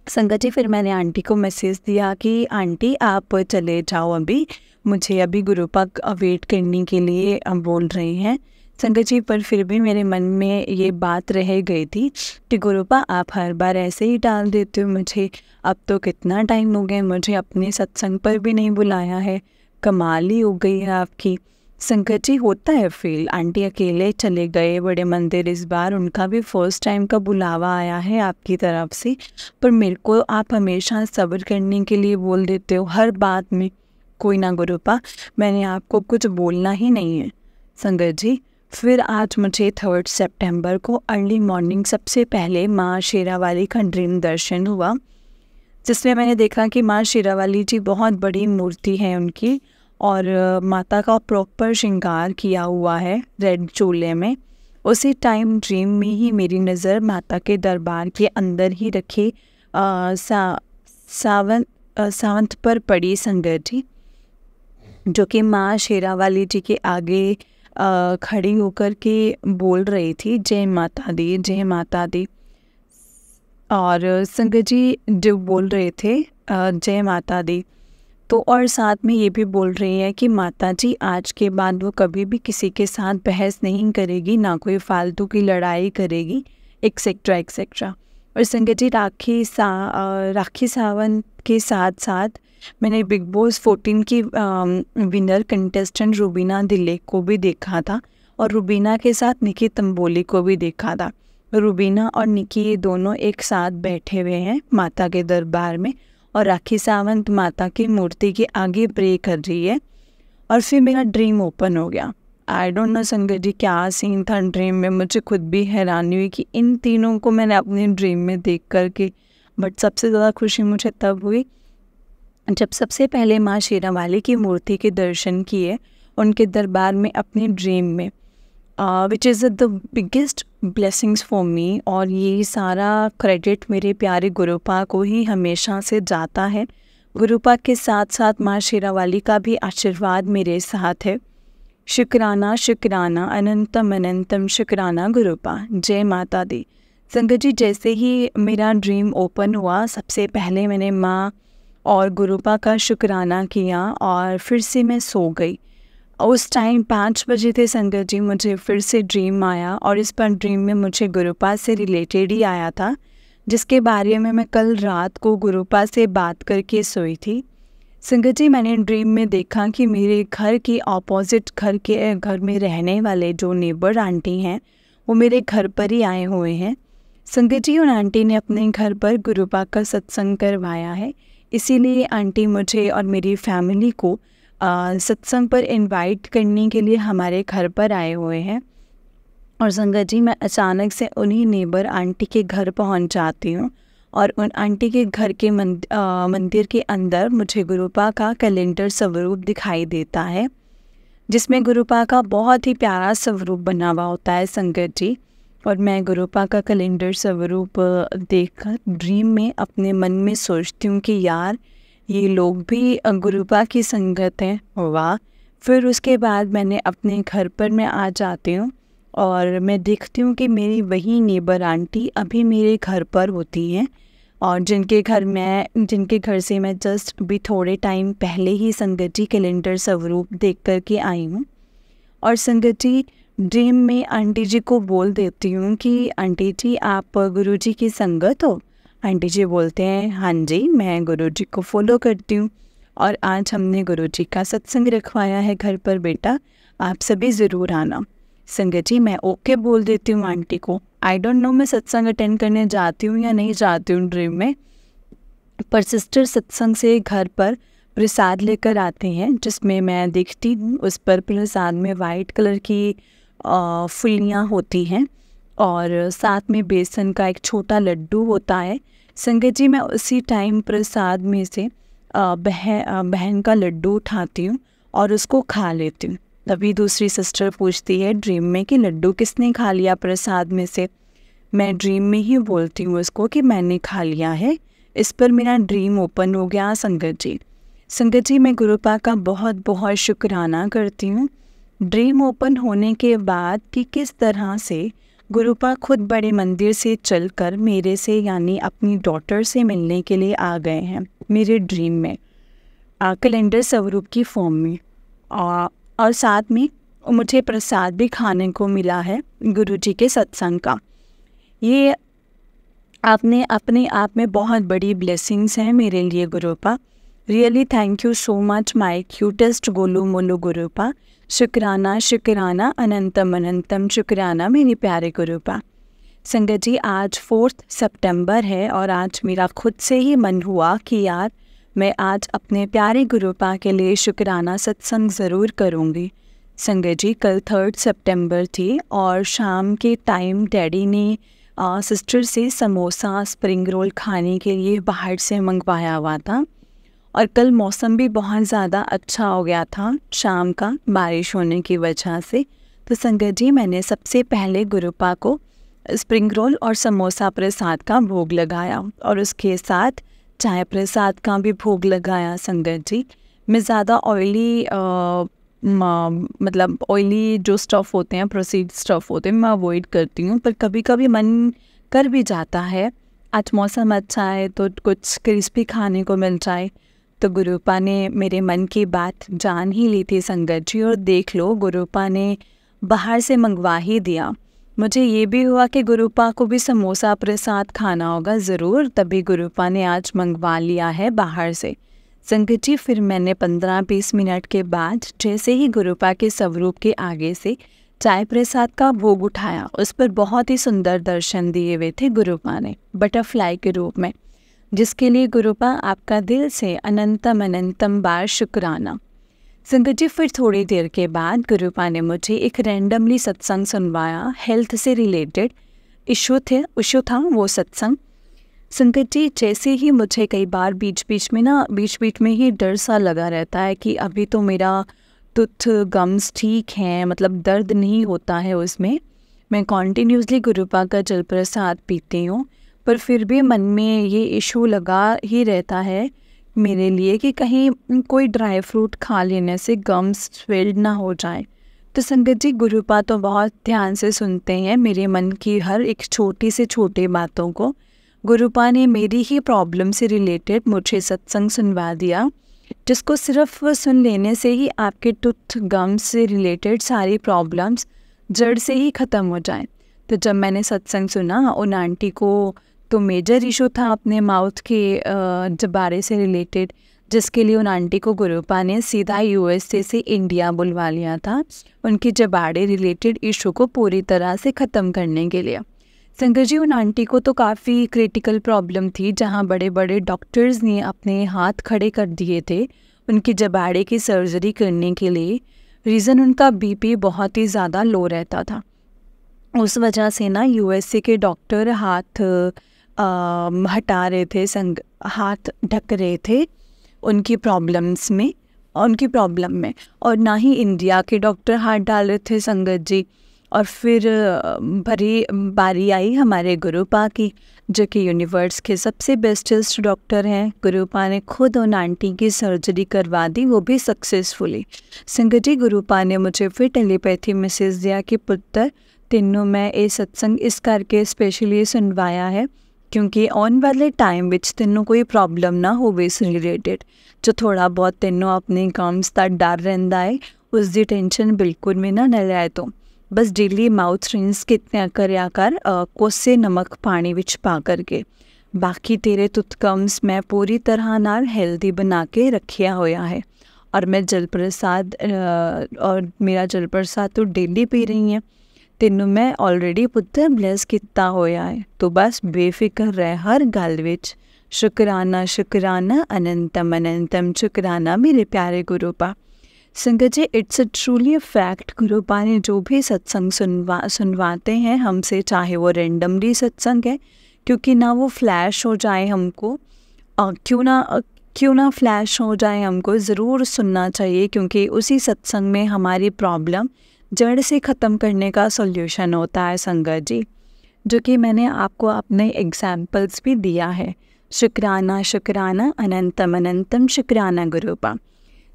संगत जी, फिर मैंने आंटी को मैसेज दिया कि आंटी आप चले जाओ, अभी मुझे अभी गुरुपा वेट करने के लिए बोल रहे हैं। संगत जी, पर फिर भी मेरे मन में ये बात रह गई थी कि गुरुपा आप हर बार ऐसे ही टाल देते हो मुझे, अब तो कितना टाइम हो गया, मुझे अपने सत्संग पर भी नहीं बुलाया है, कमाल ही हो गई है आपकी। संगत जी, होता है फील, आंटी अकेले चले गए बड़े मंदिर इस बार, उनका भी फर्स्ट टाइम का बुलावा आया है आपकी तरफ से, पर मेरे को आप हमेशा सब्र करने के लिए बोल देते हो हर बात में। कोई ना गुरुपा, मैंने आपको कुछ बोलना ही नहीं है। संगत जी, फिर आज मुझे 3 सितंबर को अर्ली मॉर्निंग सबसे पहले माँ शेरावाली का ड्रीम दर्शन हुआ, जिसमें मैंने देखा कि माँ शेरावाली जी बहुत बड़ी मूर्ति है उनकी, और माता का प्रॉपर श्रृंगार किया हुआ है रेड चोले में। उसी टाइम ड्रीम में ही मेरी नज़र माता के दरबार के अंदर ही रखे सावंत पर पड़ी संगत जी, जो कि माँ शेरावाली जी के आगे खड़ी होकर के बोल रही थी जय माता दी, जय माता दी। और संगत जी जो बोल रहे थे जय माता दी, तो और साथ में ये भी बोल रही है कि माता जी आज के बाद वो कभी भी किसी के साथ बहस नहीं करेगी, ना कोई फालतू की लड़ाई करेगी, एक्सेट्रा एक्सेट्रा। और संगत जी, राखी सावंत के साथ साथ मैंने बिग बॉस 14 की विनर कंटेस्टेंट रुबीना दिलेक को भी देखा था, और रुबीना के साथ निकी तंबोली को भी देखा था। रुबीना और निकी ये दोनों एक साथ बैठे हुए हैं माता के दरबार में, और राखी सावंत माता की मूर्ति के आगे प्रे कर रही है। और फिर मेरा ड्रीम ओपन हो गया। आई डोंट नो संगत जी क्या सीन था ड्रीम में, मुझे खुद भी हैरानी हुई कि इन तीनों को मैंने अपने ड्रीम में देख कर के। बट सबसे ज़्यादा खुशी मुझे तब हुई जब सबसे पहले माँ शेरावाली की मूर्ति के दर्शन किए उनके दरबार में अपने ड्रीम में, which is the biggest blessings for me. और ये सारा क्रेडिट मेरे प्यारे गुरुपा को ही हमेशा से जाता है। गुरुपा के साथ साथ माँ शेरावाली का भी आशीर्वाद मेरे साथ है। शुक्राना शुक्राना अनंतम अनंतम शुक्राना गुरुपा, जय माता दी। संगत जी, जैसे ही मेरा ड्रीम ओपन हुआ, सबसे पहले मैंने माँ और गुरुपा का शुक्राना किया और फिर से मैं सो गई। उस टाइम 5 बजे थे संगत जी, मुझे फिर से ड्रीम आया, और इस पर ड्रीम में मुझे गुरुपा से रिलेटेड ही आया था, जिसके बारे में मैं कल रात को गुरुपा से बात करके सोई थी। संगत जी, मैंने ड्रीम में देखा कि मेरे घर के ऑपोजिट घर में रहने वाले जो नेबर आंटी हैं, वो मेरे घर पर ही आए हुए हैं। संगत जी, उन आंटी ने अपने घर पर गुरुपा का सत्संग करवाया है, इसीलिए आंटी मुझे और मेरी फैमिली को सत्संग पर इनवाइट करने के लिए हमारे घर पर आए हुए हैं। और संगत जी, मैं अचानक से उन्हीं नेबर आंटी के घर पहुंच जाती हूँ और उन आंटी के घर के मंदिर के अंदर मुझे गुरुपा का कैलेंडर स्वरूप दिखाई देता है, जिसमें गुरुपा का बहुत ही प्यारा स्वरूप बना हुआ होता है संगत जी। और मैं गुरुपा का कैलेंडर स्वरूप देखकर ड्रीम में अपने मन में सोचती हूँ कि यार, ये लोग भी गुरुपा की संगत हैं, वाह। फिर उसके बाद मैंने अपने घर पर मैं आ जाती हूँ और मैं देखती हूँ कि मेरी वही नेबर आंटी अभी मेरे घर पर होती हैं, और जिनके घर से मैं जस्ट भी थोड़े टाइम पहले ही संगत जी कैलेंडर स्वरूप देख कर के आई हूँ। और संगत जी, ड्रीम में आंटी जी को बोल देती हूँ कि आंटी जी, आप गुरुजी की संगत हो? आंटी जी बोलते हैं, हाँ जी, मैं गुरुजी को फॉलो करती हूँ और आज हमने गुरुजी का सत्संग रखवाया है घर पर, बेटा आप सभी ज़रूर आना। संगत जी, मैं ओके बोल देती हूँ आंटी को। आई डोंट नो मैं सत्संग अटेंड करने जाती हूँ या नहीं जाती हूँ ड्रीम में, पर सिस्टर सत्संग से घर पर प्रसाद लेकर आते हैं, जिसमें मैं देखती हूँ उस पर प्रसाद में वाइट कलर की फुलियाँ होती हैं और साथ में बेसन का एक छोटा लड्डू होता है। संगत जी, मैं उसी टाइम प्रसाद में से बहन का लड्डू उठाती हूँ और उसको खा लेती हूँ। तभी दूसरी सिस्टर पूछती है ड्रीम में कि लड्डू किसने खा लिया प्रसाद में से? मैं ड्रीम में ही बोलती हूँ उसको कि मैंने खा लिया है। इस पर मेरा ड्रीम ओपन हो गया संगत जी। संगत जी, मैं गुरुपा का बहुत बहुत शुक्राना करती हूँ ड्रीम ओपन होने के बाद कि किस तरह से गुरुपा खुद बड़े मंदिर से चलकर मेरे से यानी अपनी डॉटर से मिलने के लिए आ गए हैं मेरे ड्रीम में, कैलेंडर स्वरूप की फॉर्म में। और साथ में मुझे प्रसाद भी खाने को मिला है गुरुजी के सत्संग का। ये आपने अपने आप में बहुत बड़ी ब्लेसिंग्स हैं मेरे लिए Gurupa. Really thank you so much my cutest गोलू मोलू गुरुपा। शुक्राना शुक्राना अनंतम अनंतम शुक्राना मेरे प्यारे गुरुपा। संगत जी, आज 4 सितंबर है और आज मेरा खुद से ही मन हुआ कि यार, मैं आज अपने प्यारे गुरुपा के लिए शुक्राना सत्संग ज़रूर करूँगी। संगत जी, कल 3 सितंबर थी और शाम के टाइम डैडी ने सिस्टर से समोसा स्प्रिंग रोल खाने के लिए बाहर से मंगवाया हुआ था और कल मौसम भी बहुत ज़्यादा अच्छा हो गया था शाम का, बारिश होने की वजह से। तो संगत जी, मैंने सबसे पहले गुरुपा को स्प्रिंग रोल और समोसा प्रसाद का भोग लगाया और उसके साथ चाय प्रसाद का भी भोग लगाया। संगत जी, मैं ज़्यादा ऑयली जो स्टफ़ होते हैं, प्रोसेस्ड स्टफ़ होते हैं, मैं अवॉइड करती हूँ, पर कभी कभी मन कर भी जाता है आज मौसम अच्छा है तो कुछ क्रिस्पी खाने को मिल जाए। तो गुरुपा ने मेरे मन की बात जान ही ली थी संगत जी, और देख लो गुरुपा ने बाहर से मंगवा ही दिया। मुझे ये भी हुआ कि गुरुपा को भी समोसा प्रसाद खाना होगा ज़रूर, तभी गुरुपा ने आज मंगवा लिया है बाहर से। संगत जी, फिर मैंने 15-20 मिनट के बाद जैसे ही गुरुपा के स्वरूप के आगे से चाय प्रसाद का भोग उठाया, उस पर बहुत ही सुंदर दर्शन दिए हुए थे गुरुपा ने बटरफ्लाई के रूप में, जिसके लिए गुरुपा आपका दिल से अनंतम अनंतम बार शुक्राना। संगत जी, फिर थोड़ी देर के बाद गुरुपा ने मुझे एक रैंडमली सत्संग सुनवाया, हेल्थ से रिलेटेड इशू था वो सत्संग। संगत जी, जैसे ही मुझे कई बार बीच बीच में ही डर सा लगा रहता है कि अभी तो मेरा टूथ गम्स ठीक हैं, मतलब दर्द नहीं होता है उसमें, मैं कॉन्टीन्यूसली गुरुपा का जल प्रसाद पीती हूँ, पर फिर भी मन में ये इशू लगा ही रहता है मेरे लिए कि कहीं कोई ड्राई फ्रूट खा लेने से गम्स स्वेल्ड ना हो जाए। तो संगत जी, गुरुपा तो बहुत ध्यान से सुनते हैं मेरे मन की हर एक छोटी से छोटी बातों को। गुरुपा ने मेरी ही प्रॉब्लम से रिलेटेड मुझे सत्संग सुनवा दिया, जिसको सिर्फ सुन लेने से ही आपके टूथ गम्स से रिलेटेड सारी प्रॉब्लम्स जड़ से ही ख़त्म हो जाए। तो जब मैंने सत्संग सुना, उन आंटी को तो मेजर इशू था अपने माउथ के जबारे से रिलेटेड, जिसके लिए उन आंटी को गुरुपा ने सीधा यूएसए से इंडिया बुलवा लिया था, उनकी जबाड़े रिलेटेड इशू को पूरी तरह से ख़त्म करने के लिए। संगत जी, उन आंटी को तो काफ़ी क्रिटिकल प्रॉब्लम थी, जहां बड़े बड़े डॉक्टर्स ने अपने हाथ खड़े कर दिए थे उनकी जबाड़े की सर्जरी करने के लिए। रीज़न उनका बीपी बहुत ही ज़्यादा लो रहता था। उस वजह से ना यूएसए के डॉक्टर हाथ हटा रहे थे, हाथ ढक रहे थे उनकी प्रॉब्लम में, और ना ही इंडिया के डॉक्टर हाथ डाल रहे थे संगत जी। और फिर बारी आई हमारे गुरुपा की, जो कि यूनिवर्स के सबसे बेस्टेस्ट डॉक्टर हैं। गुरुपा ने खुद उन आंटी की सर्जरी करवा दी, वो भी सक्सेसफुली। संगत जी, गुरुपा ने मुझे फिर टेलीपैथी मैसेज दिया कि पुत्र तेनों मैं ये सत्संग इस करके स्पेशली सुनवाया है क्योंकि आने वाले टाइम विच तेनों कोई प्रॉब्लम ना होवे इस रिलेटेड, जो थोड़ा बहुत तेनों अपने काम्स का डर रहिंदा है उसकी टेंशन बिल्कुल भी ना लिया। तो बस डेली माउथ रिंस कितना करया कर कोसे नमक पानी विच पा करके, बाकी तेरे तुतकम्स मैं पूरी तरह नाल हेल्दी बना के रखिया होया है। और मैं जल प्रसाद और मेरा जल प्रसाद तो डेली पी रही हैं, तेनों मैं ऑलरेडी पुत्र ब्लेस किता होया है। तो बस बेफिक्र रह हर गल विच, शुकराना शुकराना अनंतम अनंतम शुकराना मेरे प्यारे गुरुपा। संगत जी, it's a truly a fact, Gurupa ने जो भी सत्संग सुनवाते हैं हमसे, चाहे वो रेंडमली सत्संग है, क्योंकि ना वो फ्लैश हो जाए हमको, क्यों ना फ्लैश हो जाए, हमको ज़रूर सुनना चाहिए, क्योंकि उसी सत्संग में हमारी प्रॉब्लम जड़ से ख़त्म करने का सॉल्यूशन होता है संगत जी, जो कि मैंने आपको अपने एग्जाम्पल्स भी दिया है। शुक्राना शुक्राना अनंतम अनंतम शुक्राना गुरुपा।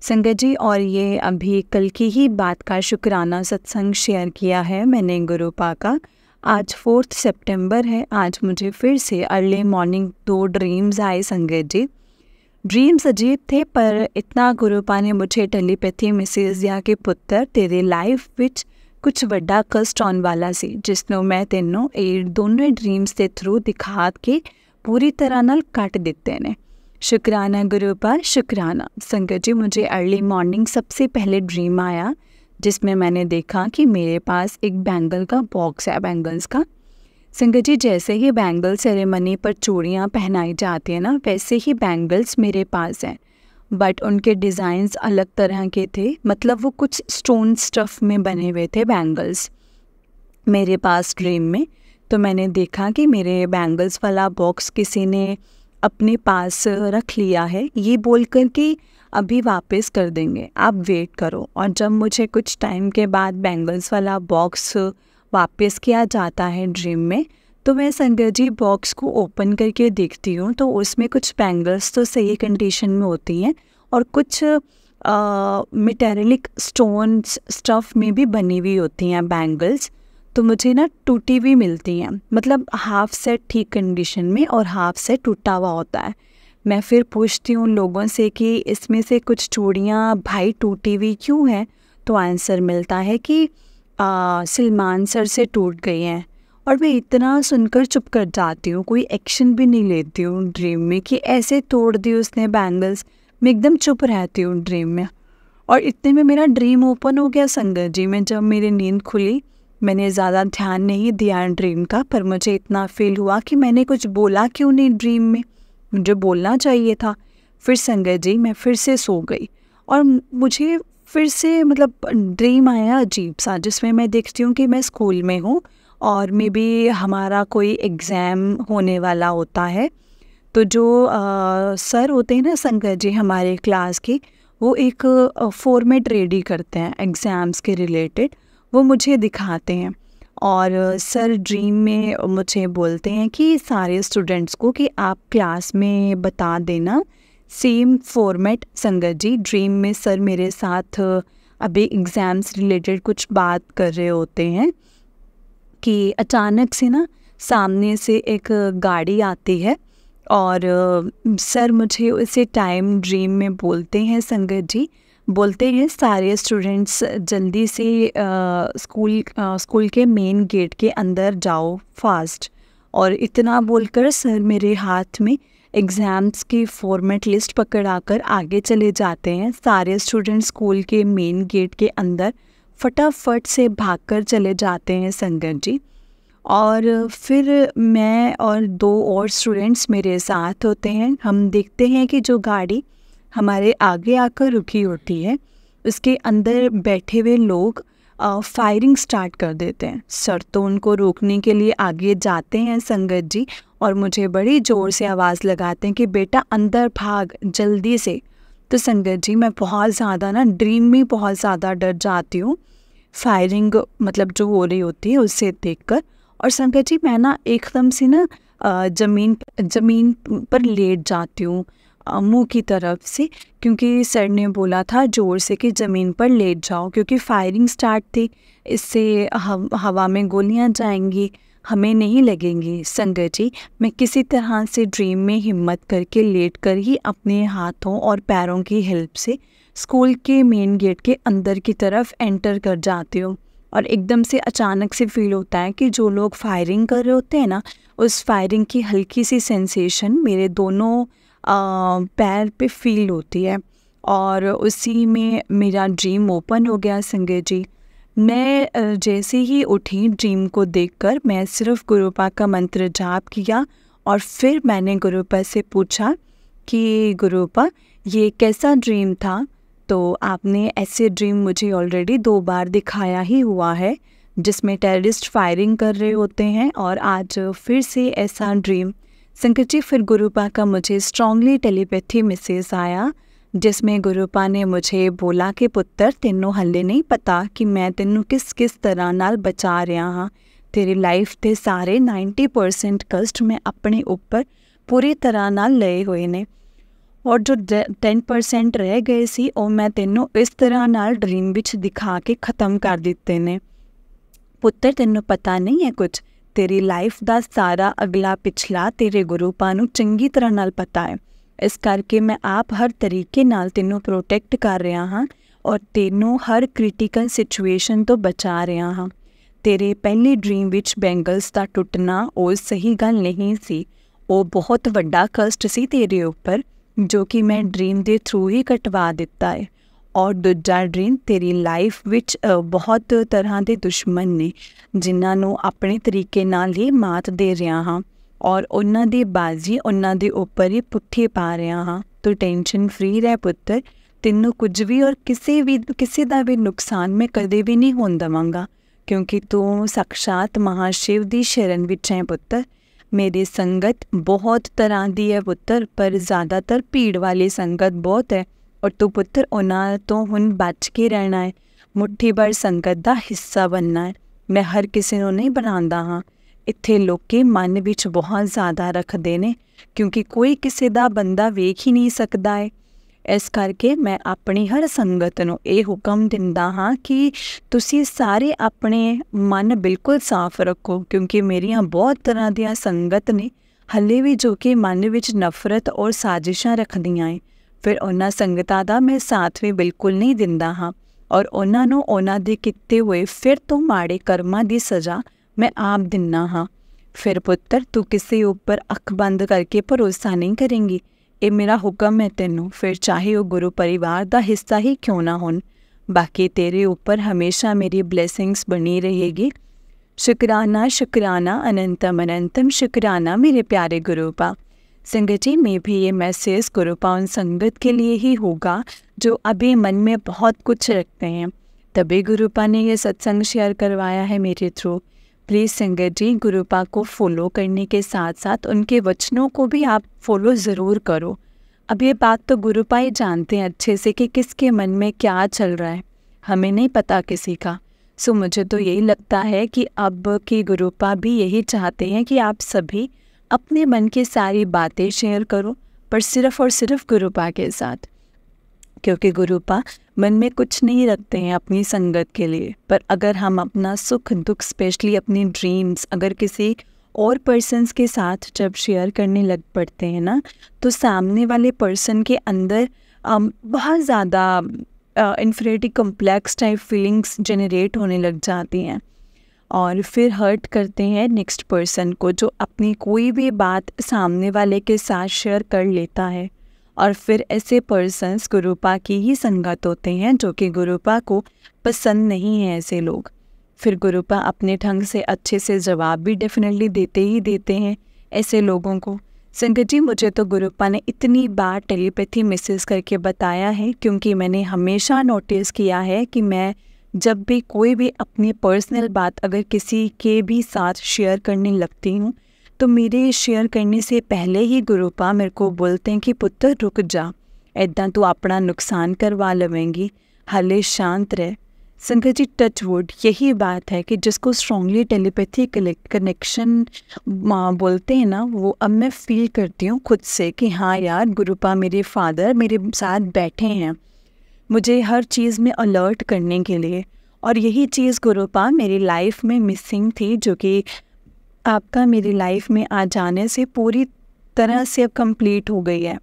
संगत जी, और ये अभी कल की ही बात का शुक्राना सत्संग शेयर किया है मैंने गुरुपा का। आज 4 सितंबर है। आज मुझे फिर से अर्ली मॉर्निंग 2 ड्रीम्स आए संगत जी। ड्रीम्स अजीब थे, पर इतना गुरुपा ने मुझे टेलीपैथी मैसेज दिया कि पुत्र तेरे लाइफ विच कुछ वड्डा कष्ट आने वाला सी, जिसनों मैं तेनों ये दोनों ड्रीम्स के थ्रू दिखा के पूरी तरह नाल कट दिते ने। शुक्राना गुरुपा शुक्राना। संगत जी, मुझे अर्ली मॉर्निंग सबसे पहले ड्रीम आया जिसमें मैंने देखा कि मेरे पास एक बैंगल का बॉक्स है, बैंगल्स का। संगत जी, जैसे ही बैंगल सेरेमनी पर चूड़ियाँ पहनाई जाती हैं ना, वैसे ही बैंगल्स मेरे पास हैं, बट उनके डिज़ाइंस अलग तरह के थे। मतलब वो कुछ स्टोन स्टफ़ में बने हुए थे बैंगल्स मेरे पास ड्रीम में। तो मैंने देखा कि मेरे बैंगल्स वाला बॉक्स किसी ने अपने पास रख लिया है, ये बोल कर कि अभी वापस कर देंगे, आप वेट करो। और जब मुझे कुछ टाइम के बाद बैंगल्स वाला बॉक्स वापस किया जाता है ड्रीम में, तो मैं संगत जी बॉक्स को ओपन करके देखती हूँ, तो उसमें कुछ बैंगल्स तो सही कंडीशन में होती हैं और कुछ मेटेलिक स्टोन स्टफ़ में भी बनी हुई होती हैं बैंगल्स। तो मुझे ना टूटी हुई मिलती हैं, मतलब हाफ सेट ठीक कंडीशन में और हाफ सेट टूटा हुआ होता है। मैं फिर पूछती हूँ लोगों से कि इसमें से कुछ चूड़ियाँ भाई टूटी हुई क्यों हैं, तो आंसर मिलता है कि सलमान सर से टूट गई हैं। और मैं इतना सुनकर चुप कर जाती हूँ, कोई एक्शन भी नहीं लेती हूँ ड्रीम में कि ऐसे तोड़ दी उसने बैंगल्स। मैं एकदम चुप रहती हूँ ड्रीम में। और इतने में मेरा ड्रीम ओपन हो गया संगत जी। मैं जब मेरी नींद खुली, मैंने ज़्यादा ध्यान नहीं दिया ड्रीम का, पर मुझे इतना फील हुआ कि मैंने कुछ बोला क्यों नहीं ड्रीम में, मुझे बोलना चाहिए था। फिर संगत जी मैं फिर से सो गई और मुझे फिर से मतलब ड्रीम आया अजीब सा, जिसमें मैं देखती हूँ कि मैं स्कूल में हूँ और मे बी हमारा कोई एग्ज़ाम होने वाला होता है। तो जो सर होते हैं ना संगत जी हमारे क्लास के, वो एक फॉर्मेट रेडी करते हैं एग्ज़ाम्स के रिलेटेड, वो मुझे दिखाते हैं। और सर ड्रीम में मुझे बोलते हैं कि सारे स्टूडेंट्स को कि आप क्लास में बता देना सेम फॉर्मेट। संगत जी ड्रीम में सर मेरे साथ अभी एग्ज़ाम्स रिलेटेड कुछ बात कर रहे होते हैं कि अचानक से ना सामने से एक गाड़ी आती है और सर मुझे उसी टाइम ड्रीम में बोलते हैं संगत जी, बोलते हैं सारे स्टूडेंट्स जल्दी से स्कूल के मेन गेट के अंदर जाओ फास्ट। और इतना बोलकर सर मेरे हाथ में एग्ज़ाम्स की फॉर्मेट लिस्ट पकड़ा कर आगे चले जाते हैं। सारे स्टूडेंट स्कूल के मेन गेट के अंदर फटाफट से भागकर चले जाते हैं संगत जी। और फिर मैं और 2 और स्टूडेंट्स मेरे साथ होते हैं। हम देखते हैं कि जो गाड़ी हमारे आगे आकर रुकी होती है उसके अंदर बैठे हुए लोग फायरिंग स्टार्ट कर देते हैं। सर तो उनको रोकने के लिए आगे जाते हैं संगत जी, और मुझे बड़ी ज़ोर से आवाज़ लगाते हैं कि बेटा अंदर भाग जल्दी से। तो संगत जी मैं बहुत ज़्यादा ना ड्रीम में बहुत ज़्यादा डर जाती हूँ फायरिंग मतलब जो हो रही होती है उससे देखकर। और संगत जी मैं ना एकदम से ना ज़मीन पर लेट जाती हूँ मुंह की तरफ से, क्योंकि सर ने बोला था ज़ोर से कि ज़मीन पर लेट जाओ, क्योंकि फायरिंग स्टार्ट थी। इससे हवा में गोलियां जाएंगी, हमें नहीं लगेंगी। संगत जी मैं किसी तरह से ड्रीम में हिम्मत करके लेट कर ही अपने हाथों और पैरों की हेल्प से स्कूल के मेन गेट के अंदर की तरफ एंटर कर जाती हूँ। और एकदम से अचानक से फील होता है कि जो लोग फायरिंग कर रहे होते हैं ना, उस फायरिंग की हल्की सी सेंसेशन मेरे दोनों पैर पे फील होती है। और उसी में मेरा ड्रीम ओपन हो गया संगत जी। मैं जैसे ही उठी ड्रीम को देखकर मैं सिर्फ गुरुपा का मंत्र जाप किया, और फिर मैंने गुरुपा से पूछा कि गुरुपा ये कैसा ड्रीम था। तो आपने ऐसे ड्रीम मुझे ऑलरेडी 2 बार दिखाया ही हुआ है जिसमें टेररिस्ट फायरिंग कर रहे होते हैं, और आज फिर से ऐसा ड्रीम। संगत जी फिर गुरुपा का मुझे स्ट्रांगली टेलीपैथी मैसेज आया जिसमें गुरुपा ने मुझे बोला कि पुत्र तेनों हले नहीं पता कि मैं तेनों किस किस तरह नाल बचा रहा हाँ। तेरी लाइफ के सारे 90% कष्ट मैं अपने ऊपर पूरी तरह नाल लए हुए ने, और जो 10% रह गए सी ਉਹ मैं तेनों इस तरह नाल ड्रीम विच दिखा के ख़त्म कर दिते ने। पुत्र तेनों पता नहीं है कुछ, तेरी लाइफ ਦਾ सारा अगला पिछला तेरे गुरुपा ਨੂੰ ਚੰਗੀ ਤਰ੍ਹਾਂ ਨਾਲ ਪਤਾ ਹੈ। ਇਸ ਕਰਕੇ मैं आप हर तरीके नाल तेनों प्रोटेक्ट कर रहा हाँ और तेनों हर क्रिटिकल सिचुएशन तो बचा रहा हाँ। तेरे पहले ड्रीम विच बैंगल्स का टुटना ਉਹ सही गल नहीं सी, ਉਹ बहुत वड्डा कष्ट सी तेरे उपर जो कि मैं ड्रीम के थ्रू ही कटवा दिता है। और दूजा ड्रीम तेरी लाइफ विच बहुत तरह के दुश्मन ने जिन्होंने अपने तरीके नाल ही मात दे रहा हाँ, और उन्हां दी बाजी उन्हां दे उपर ही पुट्ठी पा रहा हाँ। तो टेंशन फ्री रह पुत्र, तेनों कुछ भी और किसी का भी नुकसान मैं कदे भी नहीं होने देवांगा, क्योंकि तू साक्षात महाशिव की शरण विच है पुत्र। मेरी संगत बहुत तरह की है पुत्र, पर ज़्यादातर भीड़ वाली संगत बहुत है, और तू पुत्र उन्हां तो हुण बच के रहना है। मुट्ठी भर संगत का हिस्सा बनना है। मैं हर किसी को नहीं बनाता हाँ। इत्थे लोग मन विच बहुत ज़्यादा रखते ने, क्योंकि कोई किसी का बंदा वेख ही नहीं सकता है। इस करके मैं अपनी हर संगत नूं ये हुक्म दिंदा हाँ कि तुसी सारे अपने मन बिल्कुल साफ रखो, क्योंकि मेरियां बहुत तरह दियां संगत ने हले भी जो कि मन विच नफरत और साजिशां रखदियां हैं। फिर उन्हां संगतां दा मैं साथ भी बिल्कुल नहीं दिंदा हाँ, और उन्हां नूं उन्हां दे कीते हुए फिर तो माड़े कर्मां दी सज़ा मैं आप दिना हाँ। फिर पुत्र तू किसी ऊपर अख बंद करके भरोसा नहीं करेंगी, ये मेरा हुक्म है तेनों, फिर चाहे वो गुरु परिवार का हिस्सा ही क्यों ना हो। बाकी तेरे ऊपर हमेशा मेरी ब्लेसिंग्स बनी रहेगी। शुक्राना शुक्राना अनंतम अनंतम शुक्राना मेरे प्यारे गुरुपा। संगत जी में भी ये मैसेज गुरुपा उन संगत के लिए ही होगा जो अभी मन में बहुत कुछ रखते हैं, तभी गुरुपा ने ये सत्संग शेयर करवाया है मेरे थ्रू। प्लीज़ संगत जी गुरुपा को फॉलो करने के साथ साथ उनके वचनों को भी आप फॉलो ज़रूर करो। अब ये बात तो गुरुपा ही जानते हैं अच्छे से कि किसके मन में क्या चल रहा है, हमें नहीं पता किसी का। सो मुझे तो यही लगता है कि अब की गुरुपा भी यही चाहते हैं कि आप सभी अपने मन की सारी बातें शेयर करो, पर सिर्फ़ और सिर्फ गुरुपा के साथ, क्योंकि गुरुपा मन में कुछ नहीं रखते हैं अपनी संगत के लिए। पर अगर हम अपना सुख दुख स्पेशली अपनी ड्रीम्स अगर किसी और पर्सन्स के साथ जब शेयर करने लग पड़ते हैं ना, तो सामने वाले पर्सन के अंदर बहुत ज़्यादा inferiority complex type feelings generate होने लग जाती हैं। और फिर हर्ट करते हैं नेक्स्ट पर्सन को, जो अपनी कोई भी बात सामने वाले के साथ शेयर कर लेता है। और फिर ऐसे पर्सन्स गुरुपा की ही संगत होते हैं, जो कि गुरुपा को पसंद नहीं है ऐसे लोग। फिर गुरुपा अपने ढंग से अच्छे से जवाब भी डेफिनेटली देते ही देते हैं ऐसे लोगों को। संगत जी, मुझे तो गुरुपा ने इतनी बार टेलीपैथी मैसेज करके बताया है, क्योंकि मैंने हमेशा नोटिस किया है कि मैं जब भी कोई भी अपनी पर्सनल बात अगर किसी के भी साथ शेयर करने लगती हूँ, तो मेरे शेयर करने से पहले ही गुरुपा मेरे को बोलते हैं कि पुत्र रुक जा, ऐदा तू अपना नुकसान करवा लवेंगी, हाले शांत रह। संगत जी, टच वुड, यही बात है कि जिसको स्ट्रॉन्गली टेलीपैथी कनेक्शन बोलते हैं ना, वो अब मैं फील करती हूँ खुद से कि हाँ यार, गुरुपा मेरे फादर मेरे साथ बैठे हैं मुझे हर चीज़ में अलर्ट करने के लिए। और यही चीज़ गुरुपा मेरी लाइफ में मिसिंग थी, जो कि आपका मेरी लाइफ में आ जाने से पूरी तरह से अब कंप्लीट हो गई है।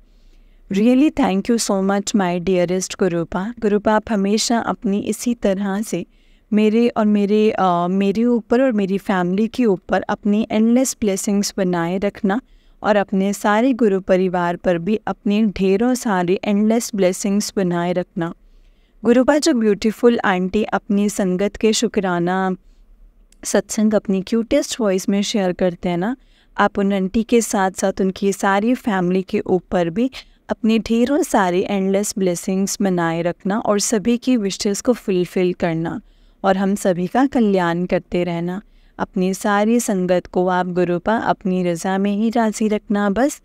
Really thank you so much my dearest Gurupa. Gurupa, आप हमेशा अपनी इसी तरह से मेरे ऊपर और मेरी फैमिली के ऊपर अपनी एंडलेस ब्लेसिंग्स बनाए रखना, और अपने सारे गुरु परिवार पर भी अपनी ढेरों सारी एंडलेस ब्लेसिंग्स बनाए रखना। गुरुपा, जो ब्यूटीफुल आंटी अपनी संगत के शुक्राना सत्संग अपनी क्यूटेस्ट वॉइस में शेयर करते हैं ना, आप उन आंटी के साथ साथ उनकी सारी फैमिली के ऊपर भी अपनी ढेरों सारी एंडलेस ब्लेसिंग्स बनाए रखना, और सभी की विशेस को फुलफिल करना, और हम सभी का कल्याण करते रहना। अपनी सारी संगत को आप गुरुपा अपनी रज़ा में ही राज़ी रखना बस।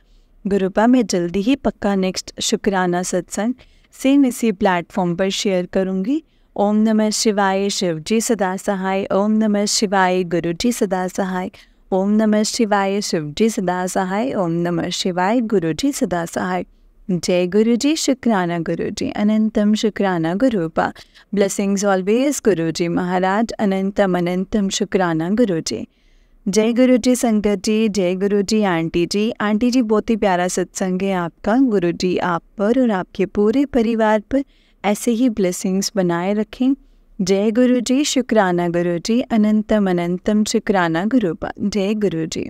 गुरुपा, मैं जल्दी ही पक्का नेक्स्ट शुक्राना सत्संग सेम इसी प्लेटफॉर्म पर शेयर करूँगी। ओम नमः शिवाय, शिव जी सदा सहाय। ओम नमः शिवाय, गुरु जी सदा सहाय। ओम नमः शिवाय, शिव जी सदा सहाय। ओम नमः शिवाय, गुरु जी सदा सहाय। जय गुरु जी, शुक्राना गुरु जी, अनंतम शुक्राना गुरुपा। ब्लेसिंग्स ऑलवेज गुरु जी महाराज, अनंतम अनंतम शुक्राना गुरु जी। जय गुरु जी संगत जी, जय गुरु जी आंटी जी। आंटी जी, बहुत ही प्यारा सत्संग है आपका। गुरु जी आप पर और आपके पूरे परिवार पर ऐसे ही ब्लेसिंग्स बनाए रखें। जय गुरु जी, शुक्राना गुरु जी, अनंतम अनंतम शुक्राना गुरुपा। जय गुरु जी,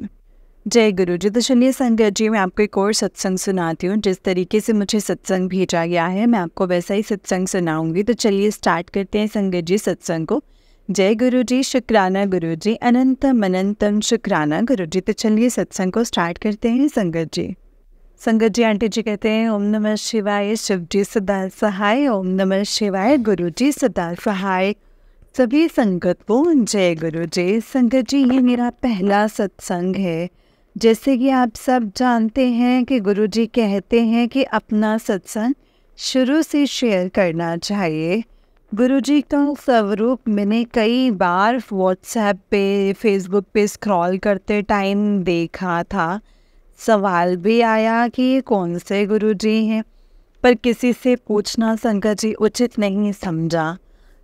जय गुरु जी। तो चलिए संगत जी, मैं आपको एक और सत्संग सुनाती हूँ। जिस तरीके से मुझे सत्संग भेजा गया है, मैं आपको वैसा ही सत्संग सुनाऊंगी। तो चलिए स्टार्ट करते हैं संगत जी सत्संग को। जय गुरु जी, शुक्राना गुरु जी, अनंतम अनंतम शुक्राना गुरु जी। तो चलिए सत्संग को स्टार्ट करते हैं संगत जी। संगत जी, आंटी जी कहते हैं ओम नमः शिवाय, शिव जी सदा सहाय। ओम नमः शिवाय, गुरु जी सदा सहाय। सभी संगत को जय गुरु जी। संगत जी, ये मेरा पहला सत्संग है। जैसे कि आप सब जानते हैं कि गुरुजी कहते हैं कि अपना सत्संग शुरू से शेयर करना चाहिए। गुरुजी का स्वरूप मैंने कई बार व्हाट्सएप पे, फेसबुक पे स्क्रॉल करते टाइम देखा था। सवाल भी आया कि ये कौन से गुरुजी हैं, पर किसी से पूछना संगत जी उचित नहीं समझा।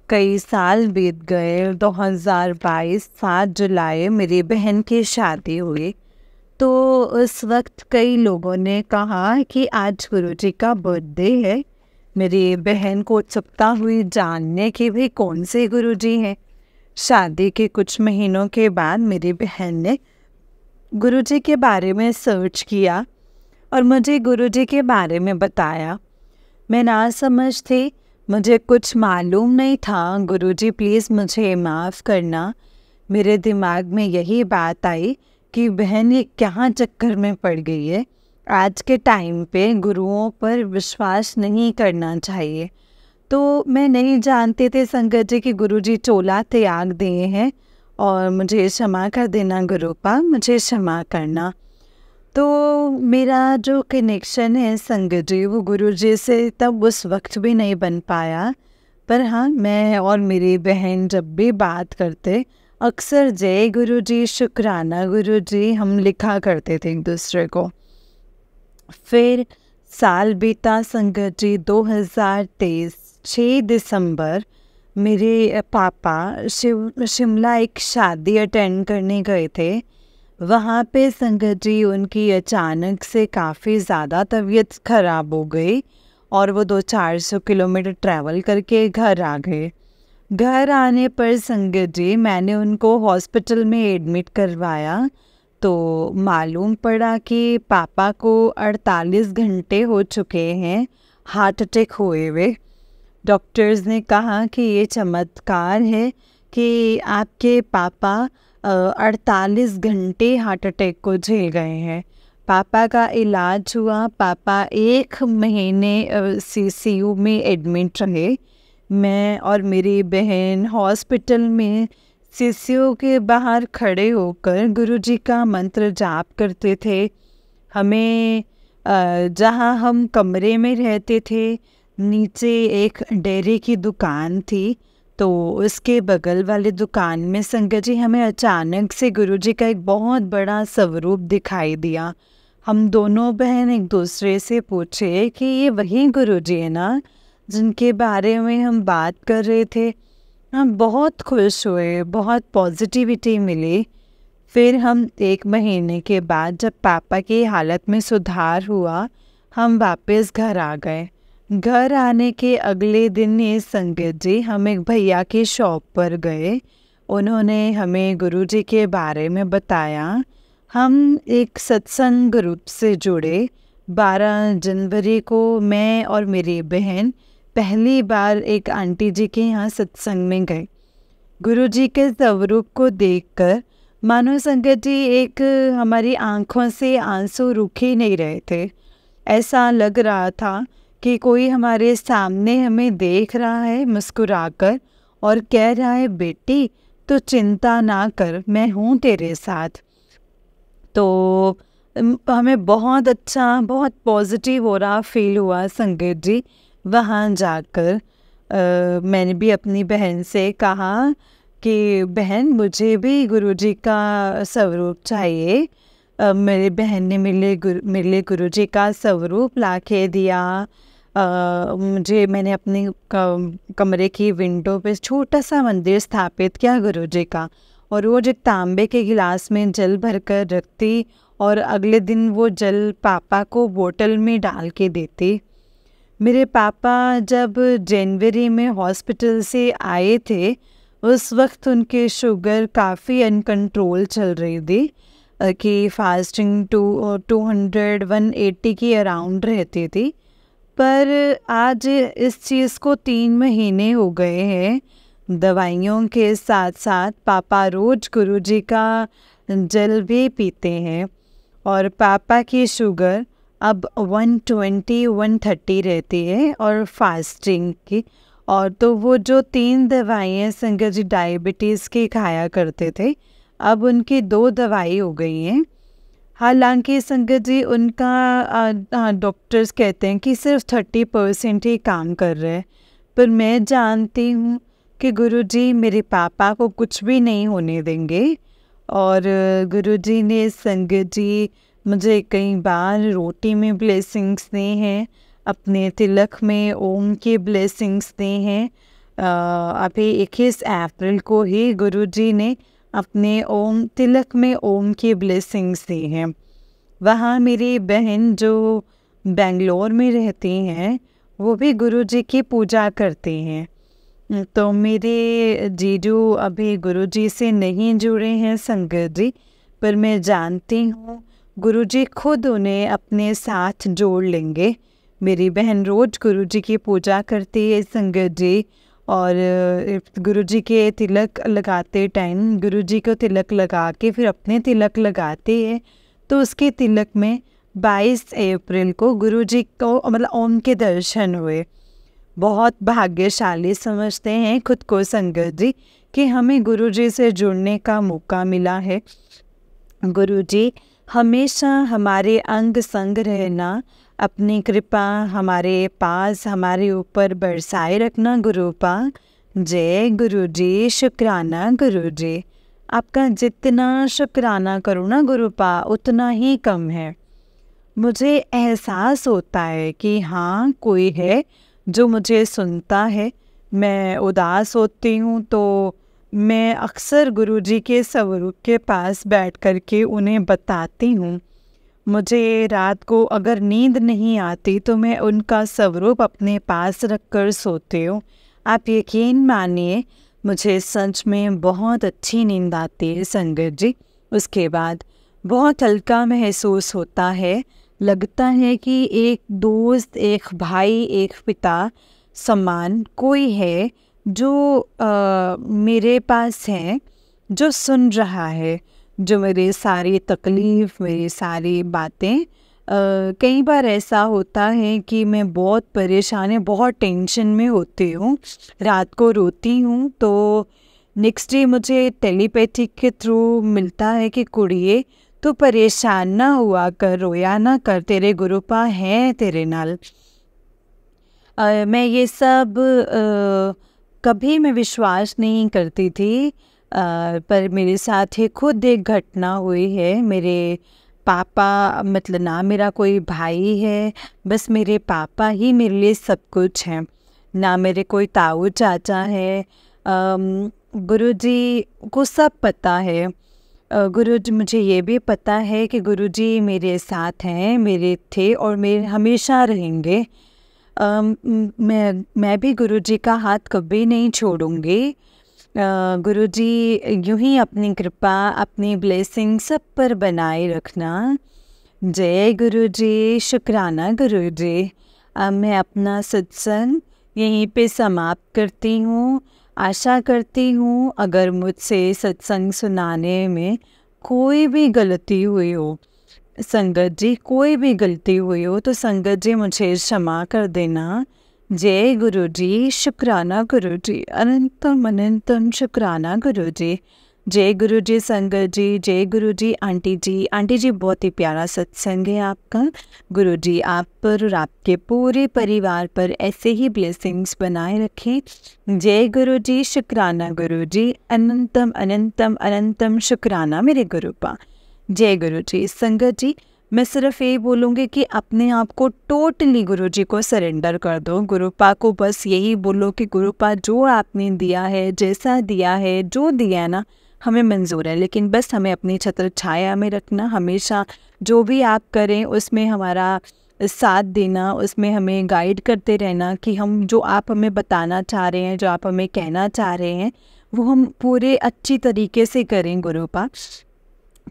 कई साल बीत गए। 2022 7 जुलाई मेरी बहन की शादी हुई, तो उस वक्त कई लोगों ने कहा कि आज गुरुजी का बर्थडे है। मेरी बहन को उत्सुकता हुई जानने की भी कौन से गुरुजी हैं। शादी के कुछ महीनों के बाद मेरी बहन ने गुरुजी के बारे में सर्च किया और मुझे गुरुजी के बारे में बताया। मैं नासमझ थी, मुझे कुछ मालूम नहीं था। गुरुजी प्लीज़ मुझे माफ़ करना। मेरे दिमाग में यही बात आई कि बहन ये क्या चक्कर में पड़ गई है। आज के टाइम पे गुरुओं पर विश्वास नहीं करना चाहिए। तो मैं नहीं जानते थे संगत जी कि गुरुजी चोला त्याग दिए हैं, और मुझे क्षमा कर देना गुरुपा, मुझे क्षमा करना। तो मेरा जो कनेक्शन है संगत जी, वो गुरुजी से तब उस वक्त भी नहीं बन पाया। पर हाँ, मैं और मेरी बहन जब भी बात करते अक्सर जय गुरु जी, शुक्राना गुरु जी हम लिखा करते थे एक दूसरे को। फिर साल बीता संगत जी। 2023 6 दिसंबर मेरे पापा शिमला एक शादी अटेंड करने गए थे। वहाँ पे संगत जी उनकी अचानक से काफ़ी ज़्यादा तबीयत ख़राब हो गई और वो 200-400 किलोमीटर ट्रैवल करके घर आ गए। घर आने पर संगत जी मैंने उनको हॉस्पिटल में एडमिट करवाया तो मालूम पड़ा कि पापा को 48 घंटे हो चुके हैं हार्ट अटैक हुए हुए। डॉक्टर्स ने कहा कि ये चमत्कार है कि आपके पापा 48 घंटे हार्ट अटैक को झेल गए हैं। पापा का इलाज हुआ, पापा 1 महीने सीसीयू में एडमिट रहे। मैं और मेरी बहन हॉस्पिटल में सीसीयू के बाहर खड़े होकर गुरुजी का मंत्र जाप करते थे। हमें जहाँ हम कमरे में रहते थे नीचे एक डेयरी की दुकान थी, तो उसके बगल वाले दुकान में संगत जी हमें अचानक से गुरुजी का एक बहुत बड़ा स्वरूप दिखाई दिया। हम दोनों बहन एक दूसरे से पूछे कि ये वही गुरुजी है ना जिनके बारे में हम बात कर रहे थे। हम बहुत खुश हुए, बहुत पॉजिटिविटी मिली। फिर हम 1 महीने के बाद जब पापा की हालत में सुधार हुआ, हम वापस घर आ गए। घर आने के अगले दिन ये संगत जी हम एक भैया की शॉप पर गए। उन्होंने हमें गुरुजी के बारे में बताया। हम एक सत्संग ग्रुप से जुड़े। 12 जनवरी को मैं और मेरी बहन पहली बार एक आंटी जी के यहाँ सत्संग में गए। गुरुजी के स्वरूप को देखकर मानो संगत जी एक हमारी आंखों से आंसू रुक ही नहीं रहे थे। ऐसा लग रहा था कि कोई हमारे सामने हमें देख रहा है मुस्कुराकर और कह रहा है बेटी तो चिंता ना कर, मैं हूँ तेरे साथ। तो हमें बहुत अच्छा, बहुत पॉजिटिव हो रहा फील हुआ संगत जी। वहाँ जाकर मैंने भी अपनी बहन से कहा कि बहन मुझे भी गुरुजी का स्वरूप चाहिए। मेरी बहन ने मेरे गुरुजी का स्वरूप ला के दिया। मैंने अपने कमरे की विंडो पे छोटा सा मंदिर स्थापित किया गुरुजी का, और रोज एक तांबे के गिलास में जल भरकर रखती और अगले दिन वो जल पापा को बोतल में डाल के देती। मेरे पापा जब जनवरी में हॉस्पिटल से आए थे उस वक्त उनके शुगर काफ़ी अनकंट्रोल चल रही थी कि फास्टिंग 180 की अराउंड रहती थी। पर आज इस चीज़ को 3 महीने हो गए हैं। दवाइयों के साथ साथ पापा रोज गुरुजी का जल भी पीते हैं और पापा की शुगर अब 120-130 रहती है और फास्टिंग की। और तो वो जो 3 दवाइयाँ संगत जी डायबिटीज़ की खाया करते थे, अब उनकी 2 दवाई हो गई हैं। हालांकि संगत जी उनका डॉक्टर्स कहते हैं कि सिर्फ 30% ही काम कर रहे हैं, पर मैं जानती हूँ कि गुरुजी मेरे पापा को कुछ भी नहीं होने देंगे। और गुरुजी ने संगत जी मुझे कई बार रोटी में ब्लेसिंग्स दी हैं, अपने तिलक में ओम की ब्लेसिंग्स दी हैं। अभी 21 अप्रैल को ही गुरुजी ने अपने ओम तिलक में ओम की ब्लेसिंग्स दी हैं। वहाँ मेरी बहन जो बेंगलोर में रहती हैं वो भी गुरुजी की पूजा करती हैं। तो मेरे जीजू अभी गुरुजी से नहीं जुड़े हैं संगत जी, पर मैं जानती हूँ गुरुजी खुद उन्हें अपने साथ जोड़ लेंगे। मेरी बहन रोज गुरुजी की पूजा करती है संगत जी, और गुरुजी के तिलक लगाते टाइम गुरुजी को तिलक लगा के फिर अपने तिलक लगाती है। तो उसके तिलक में 22 अप्रैल को गुरुजी को मतलब ओम के दर्शन हुए। बहुत भाग्यशाली समझते हैं खुद को संगत जी कि हमें गुरुजी से जुड़ने का मौका मिला है। गुरुजी हमेशा हमारे अंग संग रहना, अपनी कृपा हमारे पास हमारे ऊपर बरसाए रखना गुरुपा। जय गुरुजी, शुक्राना गुरुजी। आपका जितना शुक्राना करो ना गुरुपा उतना ही कम है। मुझे एहसास होता है कि हाँ कोई है जो मुझे सुनता है। मैं उदास होती हूँ तो मैं अक्सर गुरुजी के स्वरूप के पास बैठ कर के उन्हें बताती हूँ। मुझे रात को अगर नींद नहीं आती तो मैं उनका स्वरूप अपने पास रख कर सोती हूँ। आप यकीन मानिए मुझे सच में बहुत अच्छी नींद आती है संगत जी। उसके बाद बहुत हल्का महसूस होता है, लगता है कि एक दोस्त, एक भाई, एक पिता समान कोई है जो मेरे पास है, जो सुन रहा है, जो मेरी सारी तकलीफ़, मेरी सारी बातें। कई बार ऐसा होता है कि मैं बहुत परेशान है, बहुत टेंशन में होती हूँ, रात को रोती हूँ तो नेक्स्ट डे मुझे टेलीपैथी के थ्रू मिलता है कि कुड़िए तो परेशान ना हुआ कर, रोया ना कर, तेरे गुरुपा हैं तेरे नाल। मैं ये सब कभी मैं विश्वास नहीं करती थी, पर मेरे साथ ही खुद एक घटना हुई है। मेरे पापा, मतलब ना मेरा कोई भाई है, बस मेरे पापा ही मेरे लिए सब कुछ हैं। ना मेरे कोई ताऊ चाचा है। गुरुजी को सब पता है। गुरुजी, मुझे ये भी पता है कि गुरुजी मेरे साथ हैं, मेरे थे और मेरे हमेशा रहेंगे। मैं भी गुरुजी का हाथ कभी नहीं छोड़ूंगी। गुरुजी यूं ही अपनी कृपा, अपनी ब्लेसिंग सब पर बनाए रखना। जय गुरुजी, शुक्राना गुरुजी। अब मैं अपना सत्संग यहीं पे समाप्त करती हूँ। आशा करती हूँ अगर मुझसे सत्संग सुनाने में कोई भी गलती हुई हो संगत जी, कोई भी गलती हुई हो तो संगत जी मुझे क्षमा कर देना। जय गुरु जी, शुक्राना गुरु जी, अनंतम अनंतम शुक्राना गुरु जी। जय गुरु जी संगत जी, जय गुरु जी। आंटी जी, आंटी जी बहुत ही प्यारा सत्संग है आपका। गुरु जी आप पर और आपके पूरे परिवार पर ऐसे ही ब्लेसिंग्स बनाए रखें। जय गुरु जी, शुक्राना गुरु जी, अनंतम अनंतम अनंतम शुक्राना मेरे गुरुपा। जय गुरु जी। संगत जी, मैं सिर्फ ये बोलूँगी कि अपने आप को टोटली गुरु जी को सरेंडर कर दो। गुरुपा को बस यही बोलो कि गुरुपा जो आपने दिया है, जैसा दिया है, जो दिया है ना, हमें मंजूर है, लेकिन बस हमें अपनी छत्र छाया में रखना। हमेशा जो भी आप करें उसमें हमारा साथ देना, उसमें हमें गाइड करते रहना कि हम जो आप हमें बताना चाह रहे हैं, जो आप हमें कहना चाह रहे हैं, वो हम पूरे अच्छी तरीके से करें गुरुपा।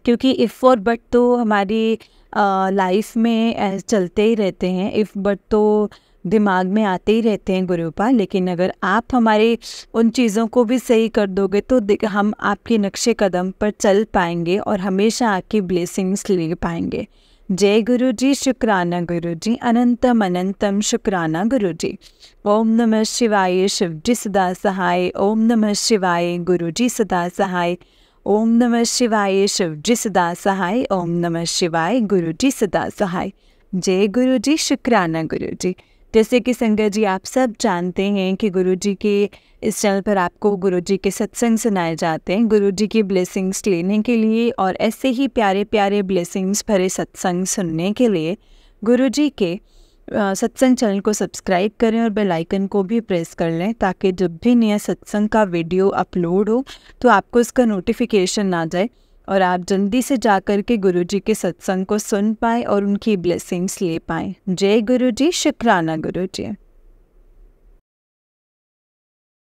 क्योंकि इफ़ और बट तो हमारी लाइफ में चलते ही रहते हैं। इफ़ बट तो दिमाग में आते ही रहते हैं गुरुपा, लेकिन अगर आप हमारे उन चीज़ों को भी सही कर दोगे तो हम आपके नक्शे कदम पर चल पाएंगे और हमेशा आपकी ब्लेसिंग्स ले पाएंगे। जय गुरु जी, शुक्राना गुरु जी, अनंतम अनंतम शुक्राना गुरु जी। ओम नमः शिवाय, शिव जी सदा सहाय। ओम नमः शिवाय, गुरु जी सदा सहाय। ओम नमः शिवाय, शिव जी सदा सहाय। ओम नमः शिवाय, गुरु जी सदा सहाय। जय गुरु जी, शुक्राना गुरु जी। जैसे कि संगत जी आप सब जानते हैं कि गुरु जी के इस चैनल पर आपको गुरु जी के सत्संग सुनाए जाते हैं। गुरु जी की ब्लेसिंग्स लेने के लिए और ऐसे ही प्यारे प्यारे ब्लेसिंग्स भरे सत्संग सुनने के लिए गुरु जी के सत्संग चैनल को सब्सक्राइब करें और बेल आइकन को भी प्रेस कर लें, ताकि जब भी नया सत्संग का वीडियो अपलोड हो तो आपको इसका नोटिफिकेशन आ जाए और आप जल्दी से जाकर के गुरु जी के सत्संग को सुन पाएँ और उनकी ब्लेसिंग्स ले पाएँ। जय गुरु जी, शुक्राना गुरु जी।